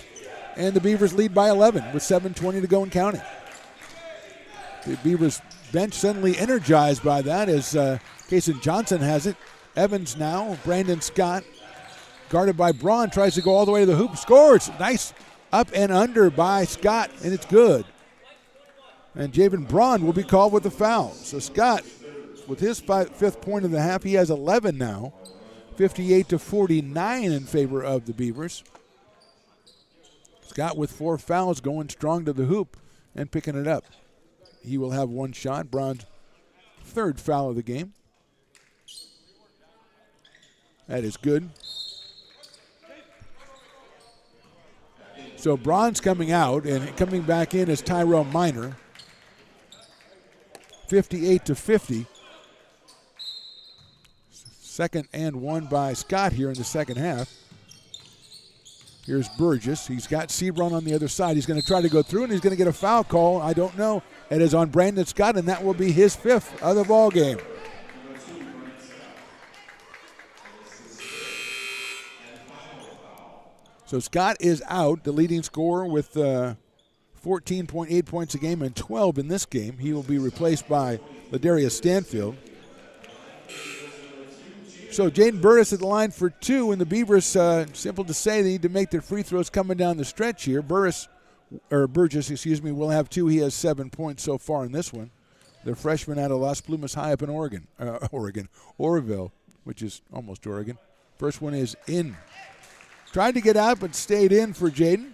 B: and the Beavers lead by 11 with 7:20 to go and counting. The Beavers bench suddenly energized by that as Kason Johnson has it. Evans now, Brandon Scott, guarded by Braun, tries to go all the way to the hoop, scores. Nice up and under by Scott, and it's good. And Javen Braun will be called with the foul. So Scott, with his 5th point of the half, he has 11 now. 58-49 in favor of the Beavers. Scott with 4 fouls, going strong to the hoop and picking it up. He will have 1 shot. Braun's 3rd foul of the game. That is good. So Braun's coming out, and coming back in is Tyrell Minor. 58-50. Second and 1 by Scott here in the second half. Here's Burgess. He's got Sebron on the other side. He's going to try to go through, and he's going to get a foul call. I don't know. It is on Brandon Scott, and that will be his 5th of the ball game. So Scott is out, the leading scorer with 14.8 points a game and 12 in this game. He will be replaced by Ladarius Stanfield. So Jaden Burris at the line for 2, and the Beavers, simple to say, they need to make their free throws coming down the stretch here. Burgess, will have 2. He has 7 points so far in this one. The freshman out of Las Plumas High up in Oroville, which is almost Oregon. First one is in. Tried to get out, but stayed in for Jaden.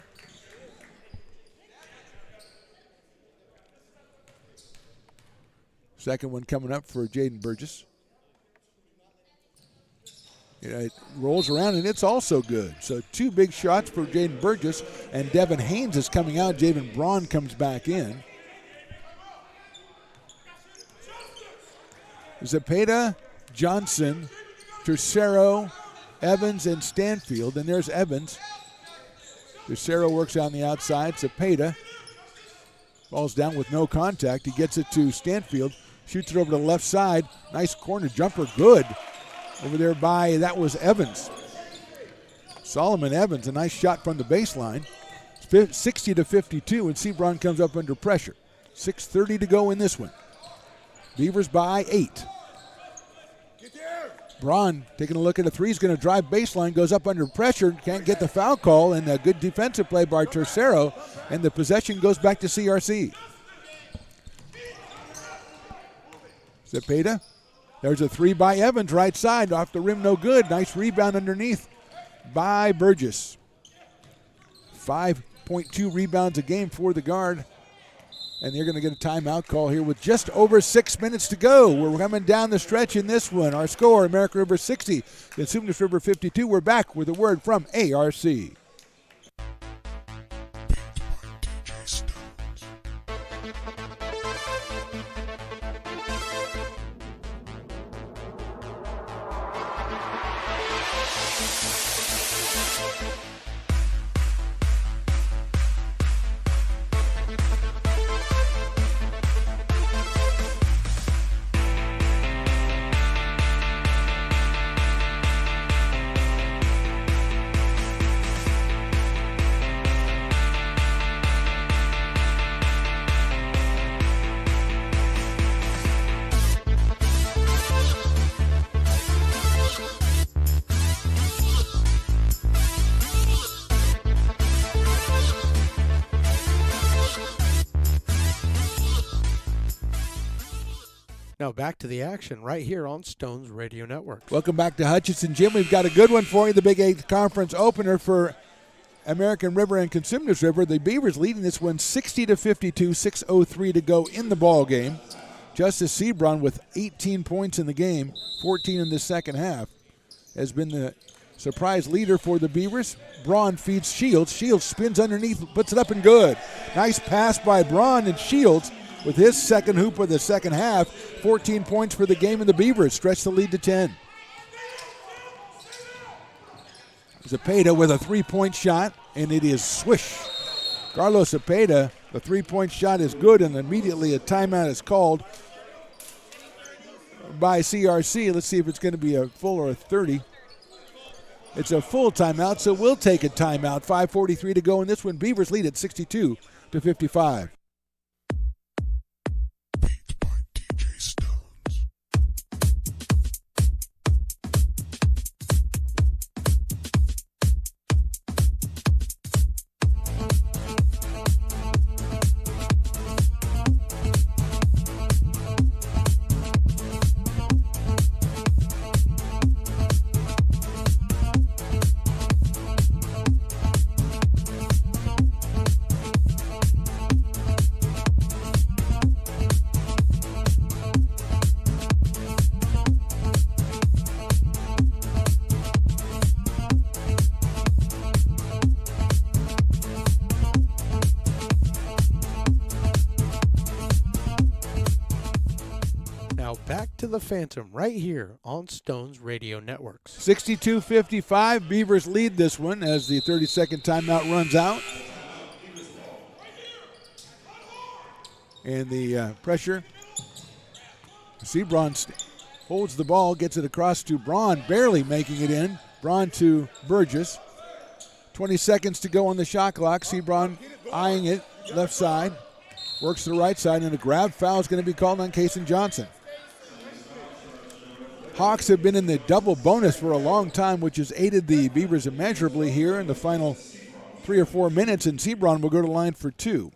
B: Second one coming up for Jaden Burgess. It rolls around, and it's also good. So 2 big shots for Jaden Burgess, and Devin Haynes is coming out. Javen Braun comes back in. Cepeda, Johnson, Tercero, Evans, and Stanfield. And there's Evans. Tercero works on the outside. Cepeda falls down with no contact. He gets it to Stanfield. Shoots it over to the left side. Nice corner jumper. Good. Over there that was Evans. Solomon Evans, a nice shot from the baseline. 60-52, and Sebron comes up under pressure. 6:30 to go in this one. Beavers by 8. Braun taking a look at a 3. He's going to drive baseline, goes up under pressure, can't get the foul call, and a good defensive play by Tercero, and the possession goes back to CRC. Cepeda. There's a 3 by Evans, right side, off the rim, no good. Nice rebound underneath by Burgess. 5.2 rebounds a game for the guard. And they're going to get a timeout call here with just over 6 minutes to go. We're coming down the stretch in this one. Our score, American River 60, Cosumnes River 52. We're back with a word from ARC.
A: Now back to the action right here on Stones Radio Network.
B: Welcome back to Hutchinson Gym. We've got a good one for you, the Big 8 Conference opener for American River and Cosumnes River. The Beavers leading this one 60-52, 6:03 to go in the ball game. Justice Sebron with 18 points in the game, 14 in the second half, has been the surprise leader for the Beavers. Braun feeds Shields. Shields spins underneath, puts it up and good. Nice pass by Braun, and Shields with his second hoop of the second half. 14 points for the game, and the Beavers stretch the lead to 10. Zepeda with a three-point shot, and it is swish. Carlos Zepeda, the three-point shot is good, and immediately a timeout is called by CRC. Let's see if it's going to be a full or a 30. It's a full timeout, so we'll take a timeout. 5:43 to go in this one. Beavers lead at 62-55.
A: Back to the Phantom right here on Stones Radio Networks.
B: 62-55, Beavers lead this one as the 30-second timeout runs out. And the pressure. Sebron holds the ball, gets it across to Braun, barely making it in. Braun to Burgess. 20 seconds to go on the shot clock. Sebron eyeing it, left side. Works to the right side, and a grab foul is going to be called on Kason Johnson. Hawks have been in the double bonus for a long time, which has aided the Beavers immeasurably here in the final 3 or 4 minutes, and Sebron will go to line for two.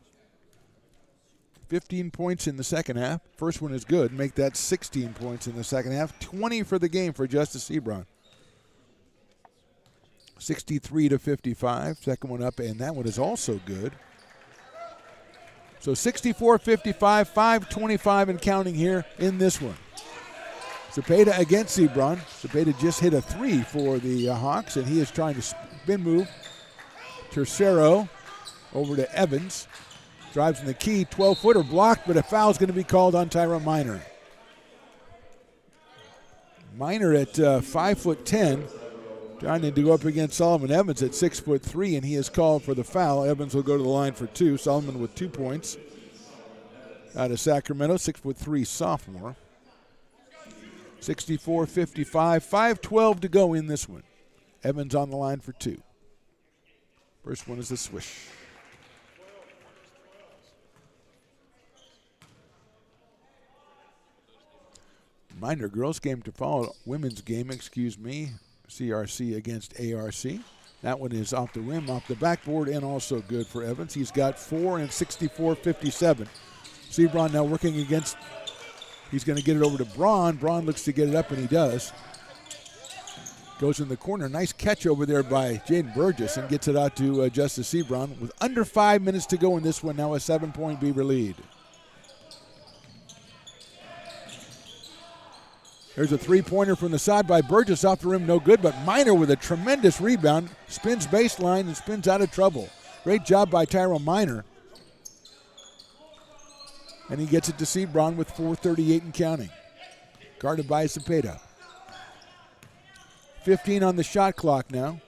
B: 15 points in the second half. First one is good. Make that 16 points in the second half. 20 for the game for Justice Sebron. 63-55. Second one up, and that one is also good. So 64-55, 5:25 and counting here in this one. Zepeda against Sebron. Zepeda just hit a three for the Hawks, and he is trying to spin move. Tercero over to Evans. Drives in the key, 12-footer blocked, but a foul is going to be called on Tyrone Minor. Minor at 5'10", trying to go up against Solomon Evans at 6'3", and he is called for the foul. Evans will go to the line for two. Solomon with 2 points out of Sacramento, 6'3" sophomore. 64-55, 5:12 to go in this one. Evans on the line for two. First one is a swish. Minor girls game to follow. Women's game, CRC against ARC. That one is off the rim, off the backboard, and also good for Evans. He's got 4 and 64-57. Sebron now working against. He's going to get it over to Braun. Braun looks to get it up, and he does. Goes in the corner. Nice catch over there by Jaden Burgess and gets it out to Justice Sebron with under 5 minutes to go in this one. Now a 7-point Beaver lead. There's a three-pointer from the side by Burgess off the rim, no good, but Minor with a tremendous rebound. Spins baseline and spins out of trouble. Great job by Tyrone Minor. And he gets it to Sebron with 4:38 and counting. Guarded by Zepeda. 15 on the shot clock now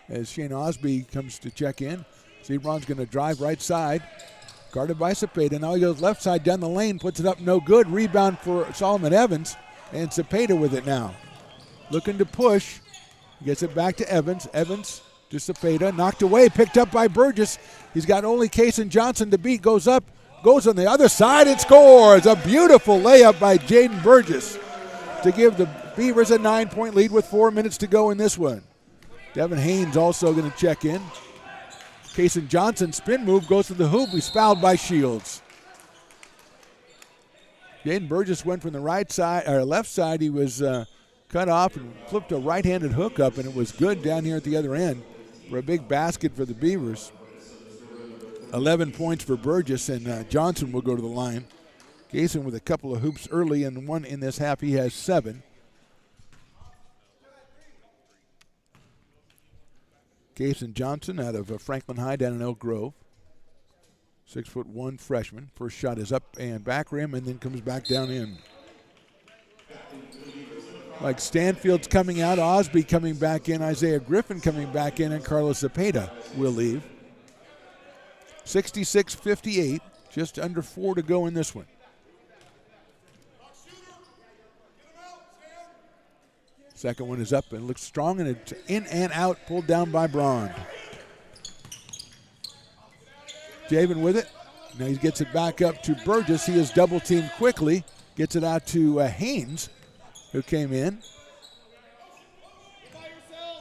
B: as Shane Osby comes to check in. Sebron's going to drive right side. Guarded by Zepeda. Now he goes left side down the lane, puts it up, no good. Rebound for Solomon Evans, and Zepeda with it now. Looking to push. Gets it back to Evans. Evans to Zepeda. Knocked away, picked up by Burgess. He's got only Kason Johnson to beat. Goes up. Goes on the other side and scores. A beautiful layup by Jaden Burgess to give the Beavers a 9-point lead with 4 minutes to go in this one. Devin Haynes also going to check in. Kason Johnson spin move goes to the hoop. He's fouled by Shields. Jaden Burgess went from the right side or left side. He was cut off and flipped a right-handed hook up, and it was good down here at the other end for a big basket for the Beavers. 11 points for Burgess, and Johnson will go to the line. Gason with a couple of hoops early, and one in this half. He has 7. Gason Johnson out of Franklin High down in Elk Grove. 6'1" freshman. First shot is up and back rim, and then comes back down in. Like Stanfield's coming out, Osby coming back in, Isaiah Griffin coming back in, and Carlos Zepeda will leave. 66-58, just under 4 to go in this one. Second one is up and looks strong, and it's in and out, pulled down by Braun. Javen with it. Now he gets it back up to Burgess. He is double teamed quickly. Gets it out to Haynes, who came in.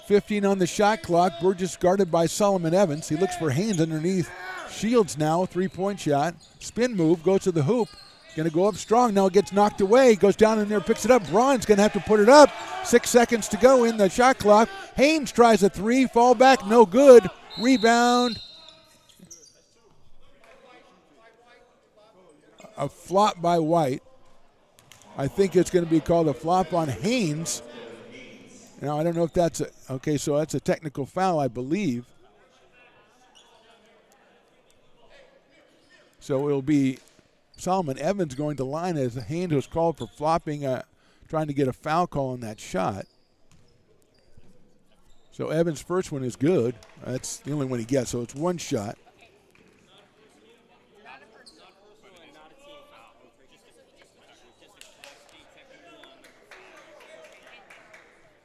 B: 15 on the shot clock. Burgess guarded by Solomon Evans. He looks for Haynes underneath. Shields now, 3-point shot. Spin move, goes to the hoop. Going to go up strong. Now it gets knocked away. Goes down in there, picks it up. Braun's going to have to put it up. 6 seconds to go in the shot clock. Haynes tries a 3. Fall back, no good. Rebound. A flop by White. I think it's going to be called a flop on Haynes. Now, I don't know if that's okay, so that's a technical foul, I believe. So it'll be Solomon Evans going to line as Haynes was called for flopping, trying to get a foul call on that shot. So Evans' first one is good. That's the only one he gets, so it's one shot.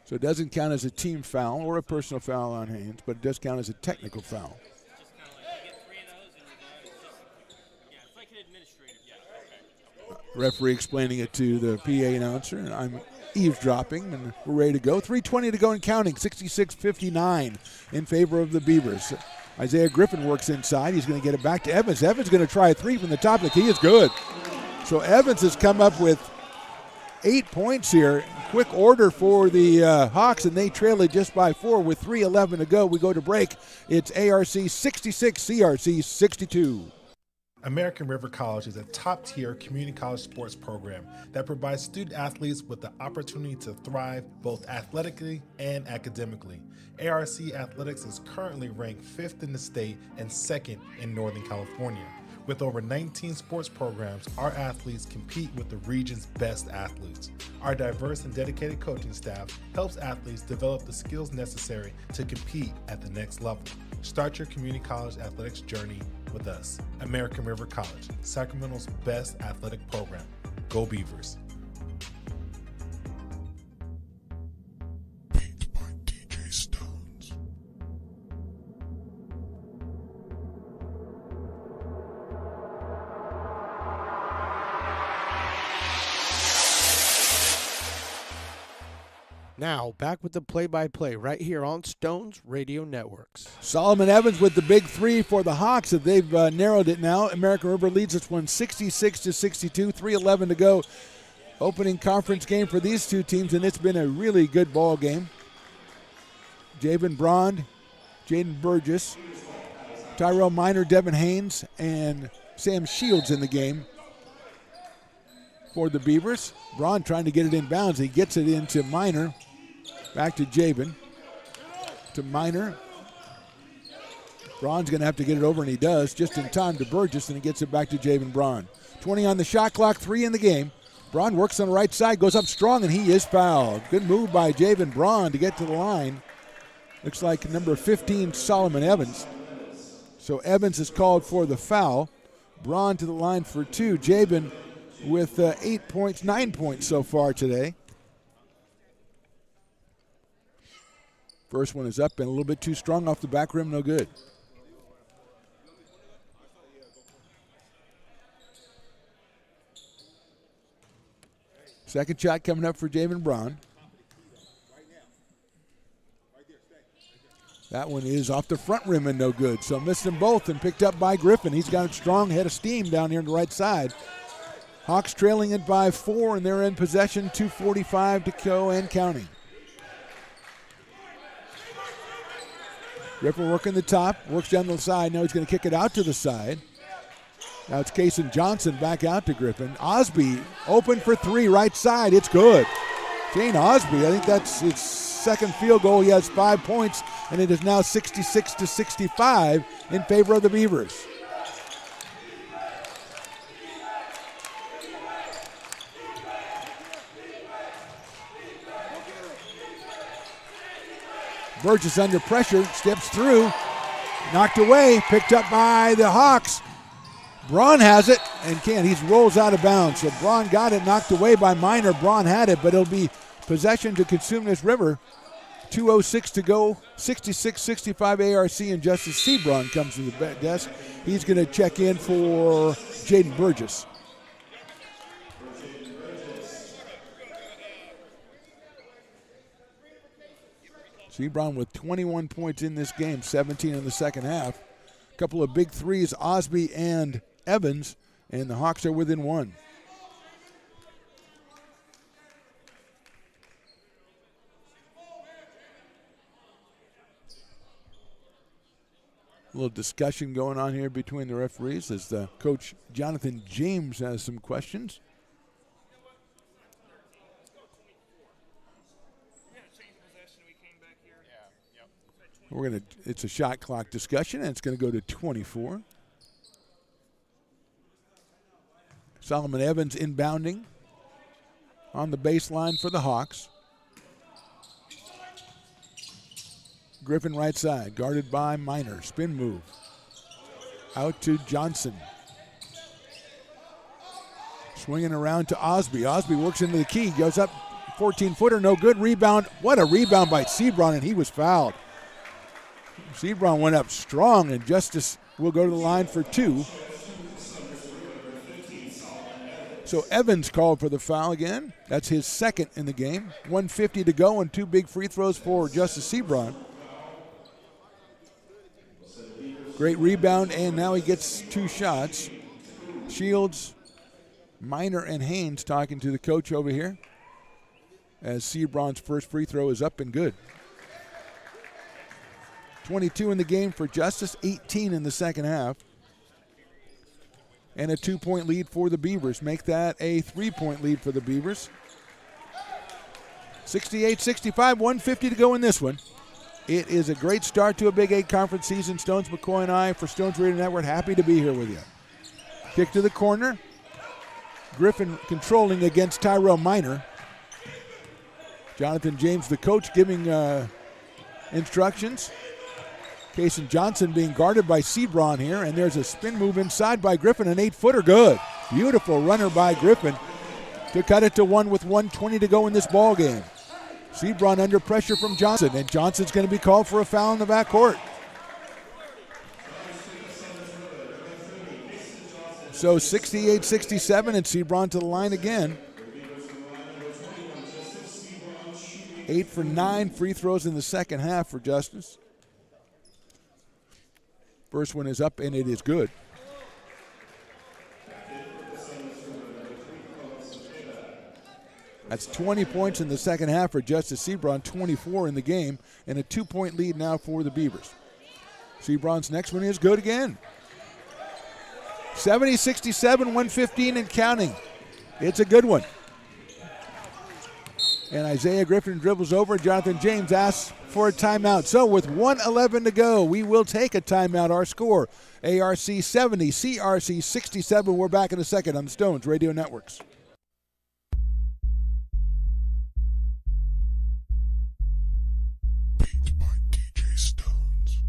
B: So it doesn't count as a team foul or a personal foul on Haynes, but it does count as a technical foul. Referee explaining it to the PA announcer, and I'm eavesdropping, and we're ready to go. 3:20 to go and counting, 66-59 in favor of the Beavers. Isaiah Griffin works inside. He's going to get it back to Evans. Evans going to try a 3 from the top of the key. It's good. So Evans has come up with 8 points here. Quick order for the Hawks, and they trail it just by 4 with 3:11 to go. We go to break. It's ARC 66, CRC 62.
C: American River College is a top-tier community college sports program that provides student athletes with the opportunity to thrive both athletically and academically. ARC Athletics is currently ranked 5th in the state and 2nd in Northern California. With over 19 sports programs, our athletes compete with the region's best athletes. Our diverse and dedicated coaching staff helps athletes develop the skills necessary to compete at the next level. Start your community college athletics journey with us. American River College, Sacramento's best athletic program. Go Beavers.
E: Beat by DJ Stones.
A: Now, back with the play-by-play right here on Stones Radio Networks.
B: Solomon Evans with the big 3 for the Hawks. They've narrowed it now. American River leads this one 66-62, 3:11 to go. Opening conference game for these two teams, and it's been a really good ball game. Javen Braun, Jaden Burgess, Tyrell Minor, Devin Haynes, and Sam Shields in the game for the Beavers. Braun trying to get it in bounds. He gets it into Minor. Back to Javen. To Minor. Braun's going to have to get it over, and he does, just in time to Burgess, and he gets it back to Javen Braun. 20 on the shot clock, 3 in the game. Braun works on the right side, goes up strong, and he is fouled. Good move by Javen Braun to get to the line. Looks like number 15, Solomon Evans. So Evans is called for the foul. Braun to the line for 2. Javen with 8 points, 9 points so far today. First one is up and a little bit too strong off the back rim, no good. Second shot coming up for Javen Braun. That one is off the front rim and no good. So missed them both and picked up by Griffin. He's got a strong head of steam down here on the right side. Hawks trailing it by 4, and they're in possession. 2:45 to go and counting. Griffin working the top, works down the side. Now he's going to kick it out to the side. Now it's Cason Johnson back out to Griffin. Osby open for 3, right side. It's good. Jane Osby, I think that's his second field goal. He has 5 points, and it is now 66-65 in favor of the Beavers. Burgess under pressure, steps through, knocked away, picked up by the Hawks. Braun has it and can't. He rolls out of bounds. So Braun got it, knocked away by Minor. Braun had it, but it'll be possession to Cosumnes River. 2:06 to go. 66-65 ARC, and Justice Sebron comes to the desk. He's going to check in for Jaden Burgess. Sebron with 21 points in this game, 17 in the second half. A couple of big threes, Osby and Evans, and the Hawks are within 1. A little discussion going on here between the referees as the coach Jonathan James has some questions. It's a shot clock discussion, and it's going to go to 24. Solomon Evans inbounding on the baseline for the Hawks. Griffin right side, guarded by Minor. Spin move. Out to Johnson. Swinging around to Osby. Osby works into the key, goes up 14-footer, no good. Rebound. What a rebound by Sebron, and he was fouled. Sebron went up strong, and Justice will go to the line for 2. So Evans called for the foul again. That's his second in the game. 1:50 to go, and 2 big free throws for Justice Sebron. Great rebound, and now he gets 2 shots. Shields, Minor, and Haynes talking to the coach over here as Sebron's first free throw is up and good. 22 in the game for Justice, 18 in the second half. And a 2-point lead for the Beavers. Make that a 3-point lead for the Beavers. 68-65, 1:50 to go in this one. It is a great start to a Big 8 conference season. Stones McCoy and I, for Stones Radio Network, happy to be here with you. Kick to the corner. Griffin controlling against Tyrell Minor. Jonathan James, the coach, giving instructions. Cason Johnson being guarded by Sebron here, and there's a spin move inside by Griffin, an 8-footer, good. Beautiful runner by Griffin to cut it to 1 with 1:20 to go in this ball game. Sebron under pressure from Johnson, and Johnson's going to be called for a foul in the backcourt. So 68-67, and Sebron to the line again. 8 for 9 free throws in the second half for Justice. First one is up, and it is good. That's 20 points in the second half for Justice Sebron, 24 in the game, and a 2-point lead now for the Beavers. Sebron's next one is good again. 70-67, 1:15 and counting. It's a good one. And Isaiah Griffin dribbles over. Jonathan James asks for a timeout. So with 1:11 to go, we will take a timeout. Our score, ARC 70, CRC 67. We're back in a second on the Stones Radio Networks.
E: Beat by DJ Stones.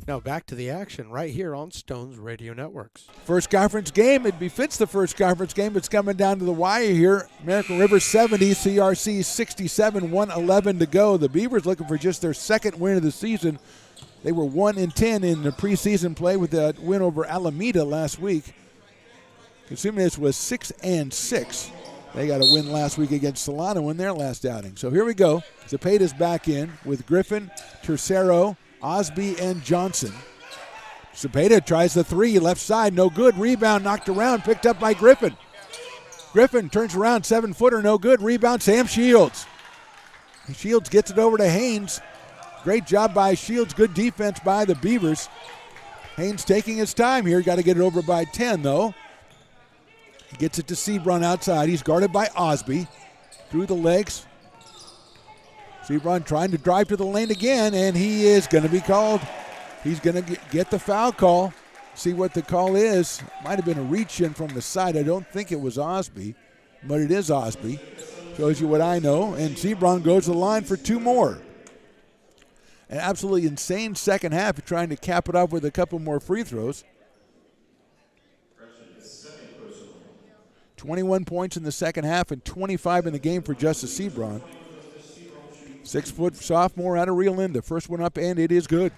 A: Now back to the action right here on Stones Radio Networks.
B: First conference game. It befits the first conference game. It's coming down to the wire here. American River 70, CRC 67, 1:11 to go. The Beavers looking for just their second win of the season. They were 1-10 in the preseason play with that win over Alameda last week. Cosumnes was 6-6. They got a win last week against Solano in their last outing. So here we go. Zepeda's back in with Griffin, Tercero, Osby, and Johnson. Cepeda tries the three, left side, no good. Rebound knocked around, picked up by Griffin. Griffin turns around, 7-footer, no good. Rebound, Sam Shields. Shields gets it over to Haynes. Great job by Shields, good defense by the Beavers. Haynes taking his time here, got to get it over by 10 though. He gets it to Sebron outside. He's guarded by Osby. Through the legs. Sebron trying to drive to the lane again, and he is going to be called. He's going to get the foul call. See what the call is. Might have been a reach in from the side. I don't think it was Osby, but it is Osby. Shows you what I know. And Sebron goes to the line for two more. An absolutely insane second half, trying to cap it off with a couple more free throws. 21 points in the second half and 25 in the game for Justice Sebron. 6-foot sophomore out of Rio Linda. First one up, and it is good.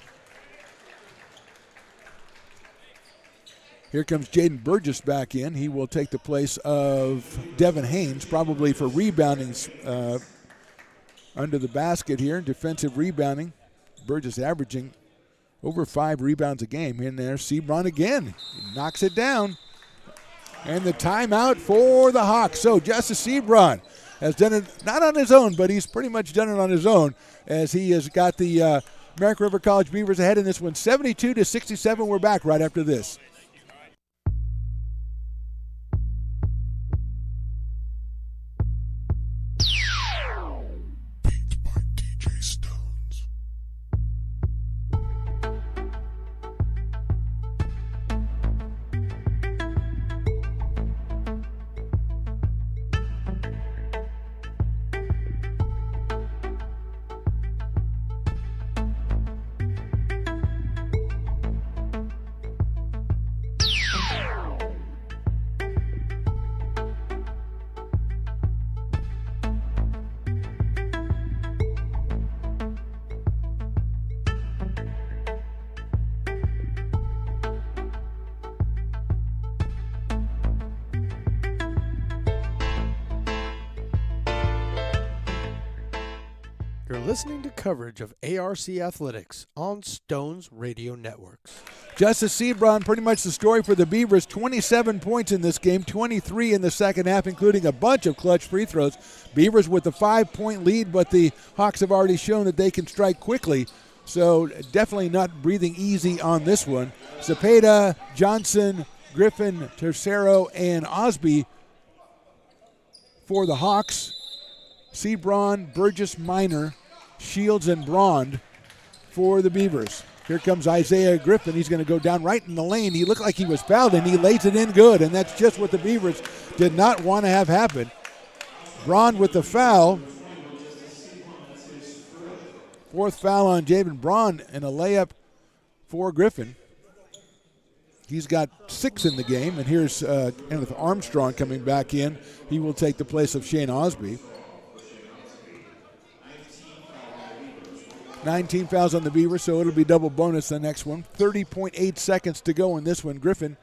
B: Here comes Jaden Burgess back in. He will take the place of Devin Haynes, probably for rebounding under the basket here. Defensive rebounding. Burgess averaging over 5 rebounds a game. In there, Sebron again. He knocks it down. And the timeout for the Hawks. So Justice Sebron has done it not on his own, but he's pretty much done it on his own as he has got the American River College Beavers ahead in this one, 72-67. We're back right after this.
E: Beat by DJ Stones.
A: You're listening to coverage of ARC Athletics on Stones Radio Networks.
B: Justice Sebron, pretty much the story for the Beavers. 27 points in this game, 23 in the second half, including a bunch of clutch free throws. Beavers with a 5-point lead, but the Hawks have already shown that they can strike quickly. So definitely not breathing easy on this one. Cepeda, Johnson, Griffin, Tercero, and Osby for the Hawks. Sebron, Burgess, Minor, Shields, and Brond for the Beavers. Here comes Isaiah Griffin. He's going to go down right in the lane. He looked like he was fouled, and he lays it in good, and that's just what the Beavers did not want to have happen. Brond with the foul. Fourth foul on Javen Brond, and a layup for Griffin. He's got 6 in the game, and here's Kenneth Armstrong coming back in. He will take the place of Shane Osby. 19 fouls on the Beavers, so it'll be double bonus the next one. 30.8 seconds to go in this one. Griffin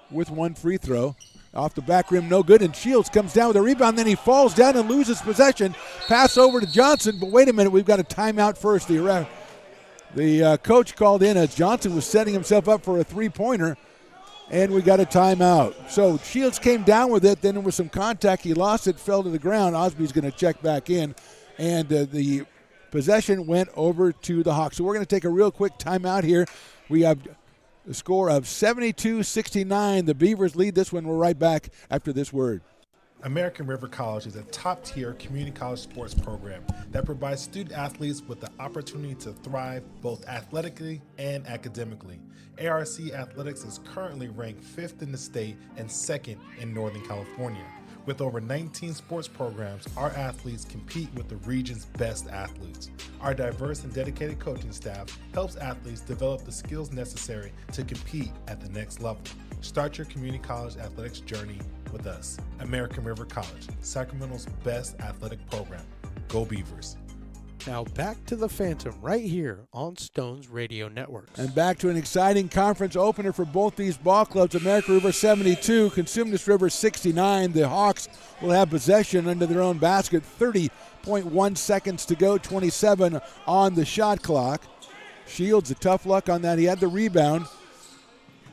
B: with one free throw. Off the back rim, no good, and Shields comes down with a rebound, then he falls down and loses possession. Pass over to Johnson, but wait a minute, we've got a timeout first. The coach called in as Johnson was setting himself up for a three-pointer, and we got a timeout. So Shields came down with it, then there was some contact. He lost it, fell to the ground. Osby's going to check back in, and the possession went over to the Hawks. So we're going to take a real quick timeout here. We have a score of 72-69. The Beavers lead this one. We're right back after this word.
C: American River College is a top-tier community college sports program that provides student athletes with the opportunity to thrive both athletically and academically. ARC Athletics is currently ranked 5th in the state and 2nd in Northern California. With over 19 sports programs, our athletes compete with the region's best athletes. Our diverse and dedicated coaching staff helps athletes develop the skills necessary to compete at the next level. Start your community college athletics journey with us. American River College, Sacramento's best athletic program. Go Beavers.
A: Now back to the Phantom right here on Stones Radio Networks.
B: And back to an exciting conference opener for both these ball clubs. American River 72, Cosumnes River 69. The Hawks will have possession under their own basket. 30.1 seconds to go, 27 on the shot clock. Shields, a tough luck on that. He had the rebound.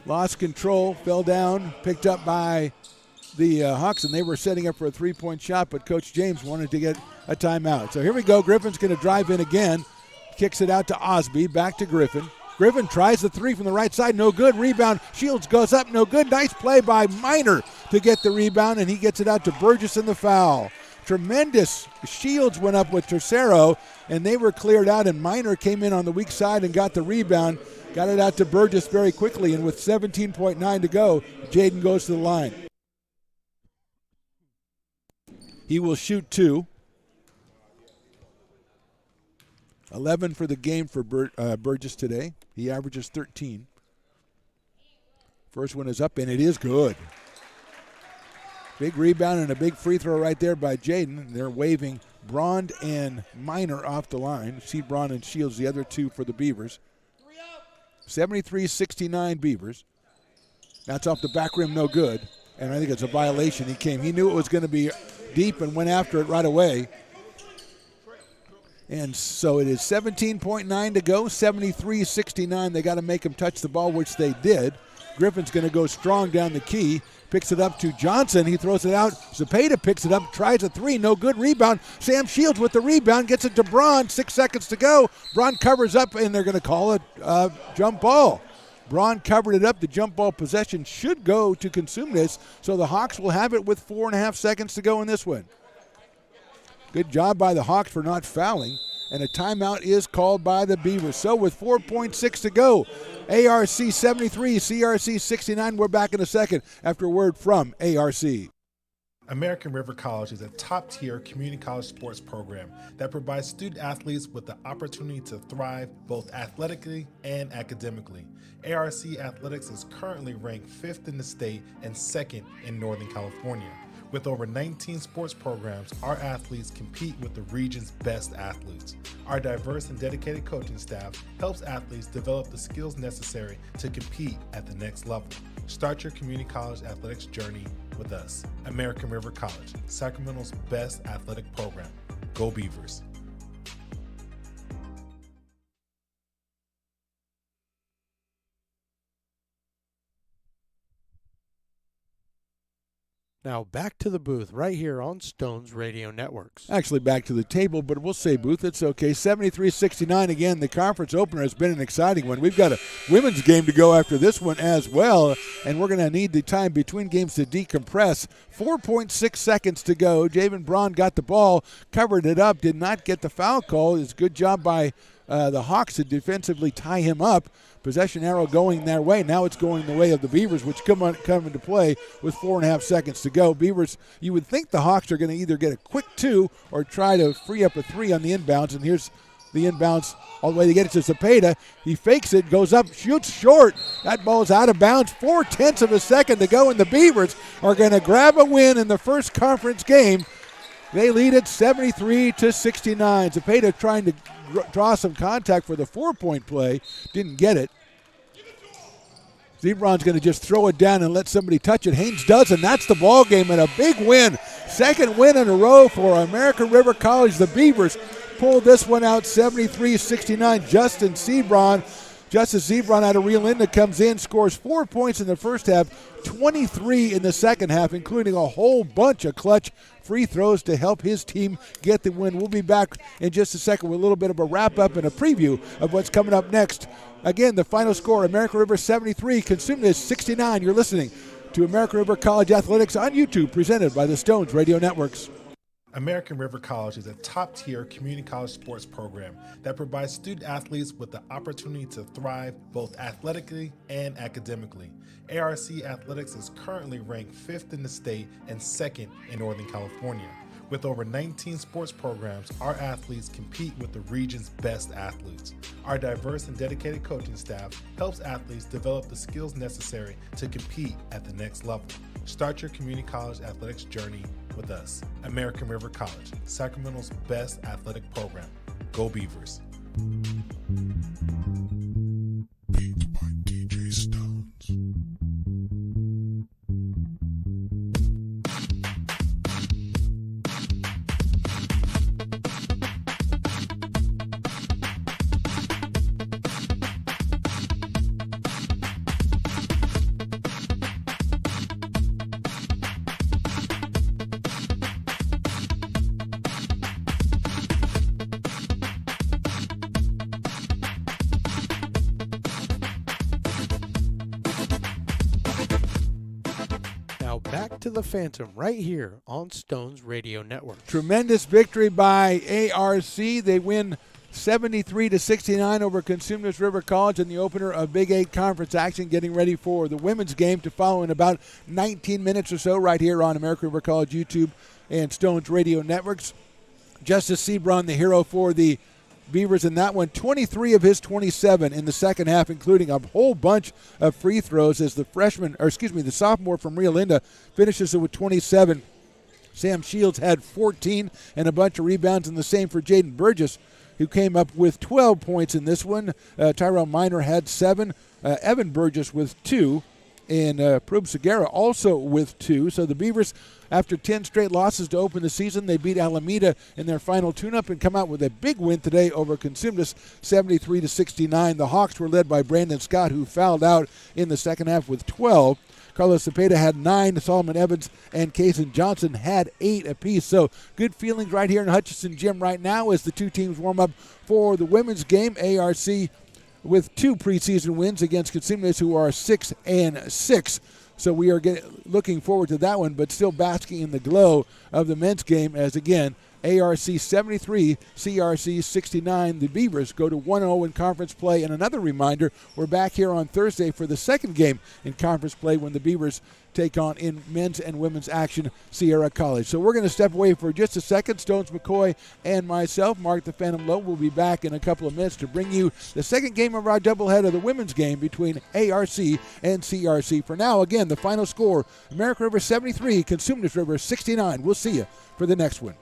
B: Lost control, fell down, picked up by the Hawks, and they were setting up for a three-point shot, but Coach James wanted to get a timeout. So here we go. Griffin's going to drive in again. Kicks it out to Osby. Back to Griffin. Griffin tries the three from the right side. No good. Rebound. Shields goes up. No good. Nice play by Minor to get the rebound, and he gets it out to Burgess in the foul. Tremendous. Shields went up with Tercero, and they were cleared out, and Minor came in on the weak side and got the rebound. Got it out to Burgess very quickly, and with 17.9 to go, Jaden goes to the line. He will shoot two. 11 for the game for Burgess today. He averages 13. First one is up, and it is good. Big rebound and a big free throw right there by Jaden. They're waving Brond and Minor off the line. See Brond and Shields, the other two for the Beavers. 73-69 Beavers. That's off the back rim, no good. And I think it's a violation. He knew it was going to be deep and went after it right away. And so it is 17.9 to go, 73-69. They got to make him touch the ball, which they did. Griffin's going to go strong down the key. Picks it up to Johnson. He throws it out. Zepeda picks it up, tries a three. No good. Rebound. Sam Shields with the rebound. Gets it to Braun. 6 seconds to go. Braun covers up, and they're going to call it jump ball. Braun covered it up. The jump ball possession should go to Cosumnes, so the Hawks will have it with 4.5 seconds to go in this one. Good job by the Hawks for not fouling, and a timeout is called by the Beavers. So with 4.6 to go, ARC 73, CRC 69. We're back in a second after a word from ARC.
C: American River College is a top-tier community college sports program that provides student athletes with the opportunity to thrive both athletically and academically. ARC Athletics is currently ranked 5th in the state and 2nd in Northern California. With over 19 sports programs, our athletes compete with the region's best athletes. Our diverse and dedicated coaching staff helps athletes develop the skills necessary to compete at the next level. Start your community college athletics journey with us. American River College, Sacramento's best athletic program. Go Beavers.
A: Now back to the booth right here on Stones Radio Networks.
B: Actually back to the table, but we'll say booth. It's okay. 73-69 again. The conference opener has been an exciting one. We've got a women's game to go after this one as well, and we're going to need the time between games to decompress. 4.6 seconds to go. Javen Braun got the ball, covered it up, did not get the foul call. It's a good job by the Hawks to defensively tie him up. Possession arrow going their way. Now it's going the way of the Beavers, which come into play with 4.5 seconds to go. Beavers, you would think the Hawks are going to either get a quick two or try to free up a three on the inbounds. And here's the inbounds all the way to get it to Zepeda. He fakes it, goes up, shoots short. That ball is out of bounds. 0.4 of a second to go, and the Beavers are going to grab a win in the first conference game. They lead it 73-69. Zepeda trying to draw some contact for the 4-point play. Didn't get it. Zebron's going to just throw it down and let somebody touch it. Haynes does, and that's the ball game, and a big win. Second win in a row for American River College. The Beavers pulled this one out 73-69. Justice Zebron out of Rio Linda comes in, scores 4 points in the first half, 23 in the second half, including a whole bunch of clutch free throws to help his team get the win. We'll be back in just a second with a little bit of a wrap-up and a preview of what's coming up next. Again, the final score, American River 73, Cosumnes 69. You're listening to American River College Athletics on YouTube, presented by the Stones Radio Networks.
C: American River College is a top-tier community college sports program that provides student athletes with the opportunity to thrive both athletically and academically. ARC Athletics is currently ranked 5th in the state and 2nd in Northern California. With over 19 sports programs, our athletes compete with the region's best athletes. Our diverse and dedicated coaching staff helps athletes develop the skills necessary to compete at the next level. Start your community college athletics journey with us. American River College, Sacramento's best athletic program. Go Beavers.
E: Beat by DJ Stones.
A: Now back to the Phantom right here on Stones Radio Network.
B: Tremendous victory by ARC. They win 73-69 over Cosumnes River College in the opener of Big 8 conference action, getting ready for the women's game to follow in about 19 minutes or so right here on American River College YouTube and Stones Radio Networks. Justice Sebron, the hero for the Beavers in that one, 23 of his 27 in the second half, including a whole bunch of free throws as the sophomore from Rio Linda finishes it with 27. Sam Shields had 14 and a bunch of rebounds, and the same for Jaden Burgess, who came up with 12 points in this one. Tyrell Minor had 7. Evan Burgess with 2. And Prub Segura also with 2. So the Beavers, after 10 straight losses to open the season, they beat Alameda in their final tune-up and come out with a big win today over Cosumnes, 73-69. The Hawks were led by Brandon Scott, who fouled out in the second half with 12. Carlos Cepeda had 9. Solomon Evans and Kaysen Johnson had 8 apiece. So good feelings right here in Hutchinson Gym right now as the two teams warm up for the women's game. ARC with 2 preseason wins against Cosumnes, who are 6-6. So we are looking forward to that one, but still basking in the glow of the men's game as, again, ARC 73, CRC 69. The Beavers go to 1-0 in conference play. And another reminder, we're back here on Thursday for the second game in conference play when the Beavers take on, in men's and women's action, Sierra College. So we're going to step away for just a second. Stones McCoy and myself, Mark the Phantom Lowe, will be back in a couple of minutes to bring you the second game of our doubleheader, the women's game between ARC and CRC. For now, again, the final score, American River 73, Cosumnes River 69. We'll see you for the next one.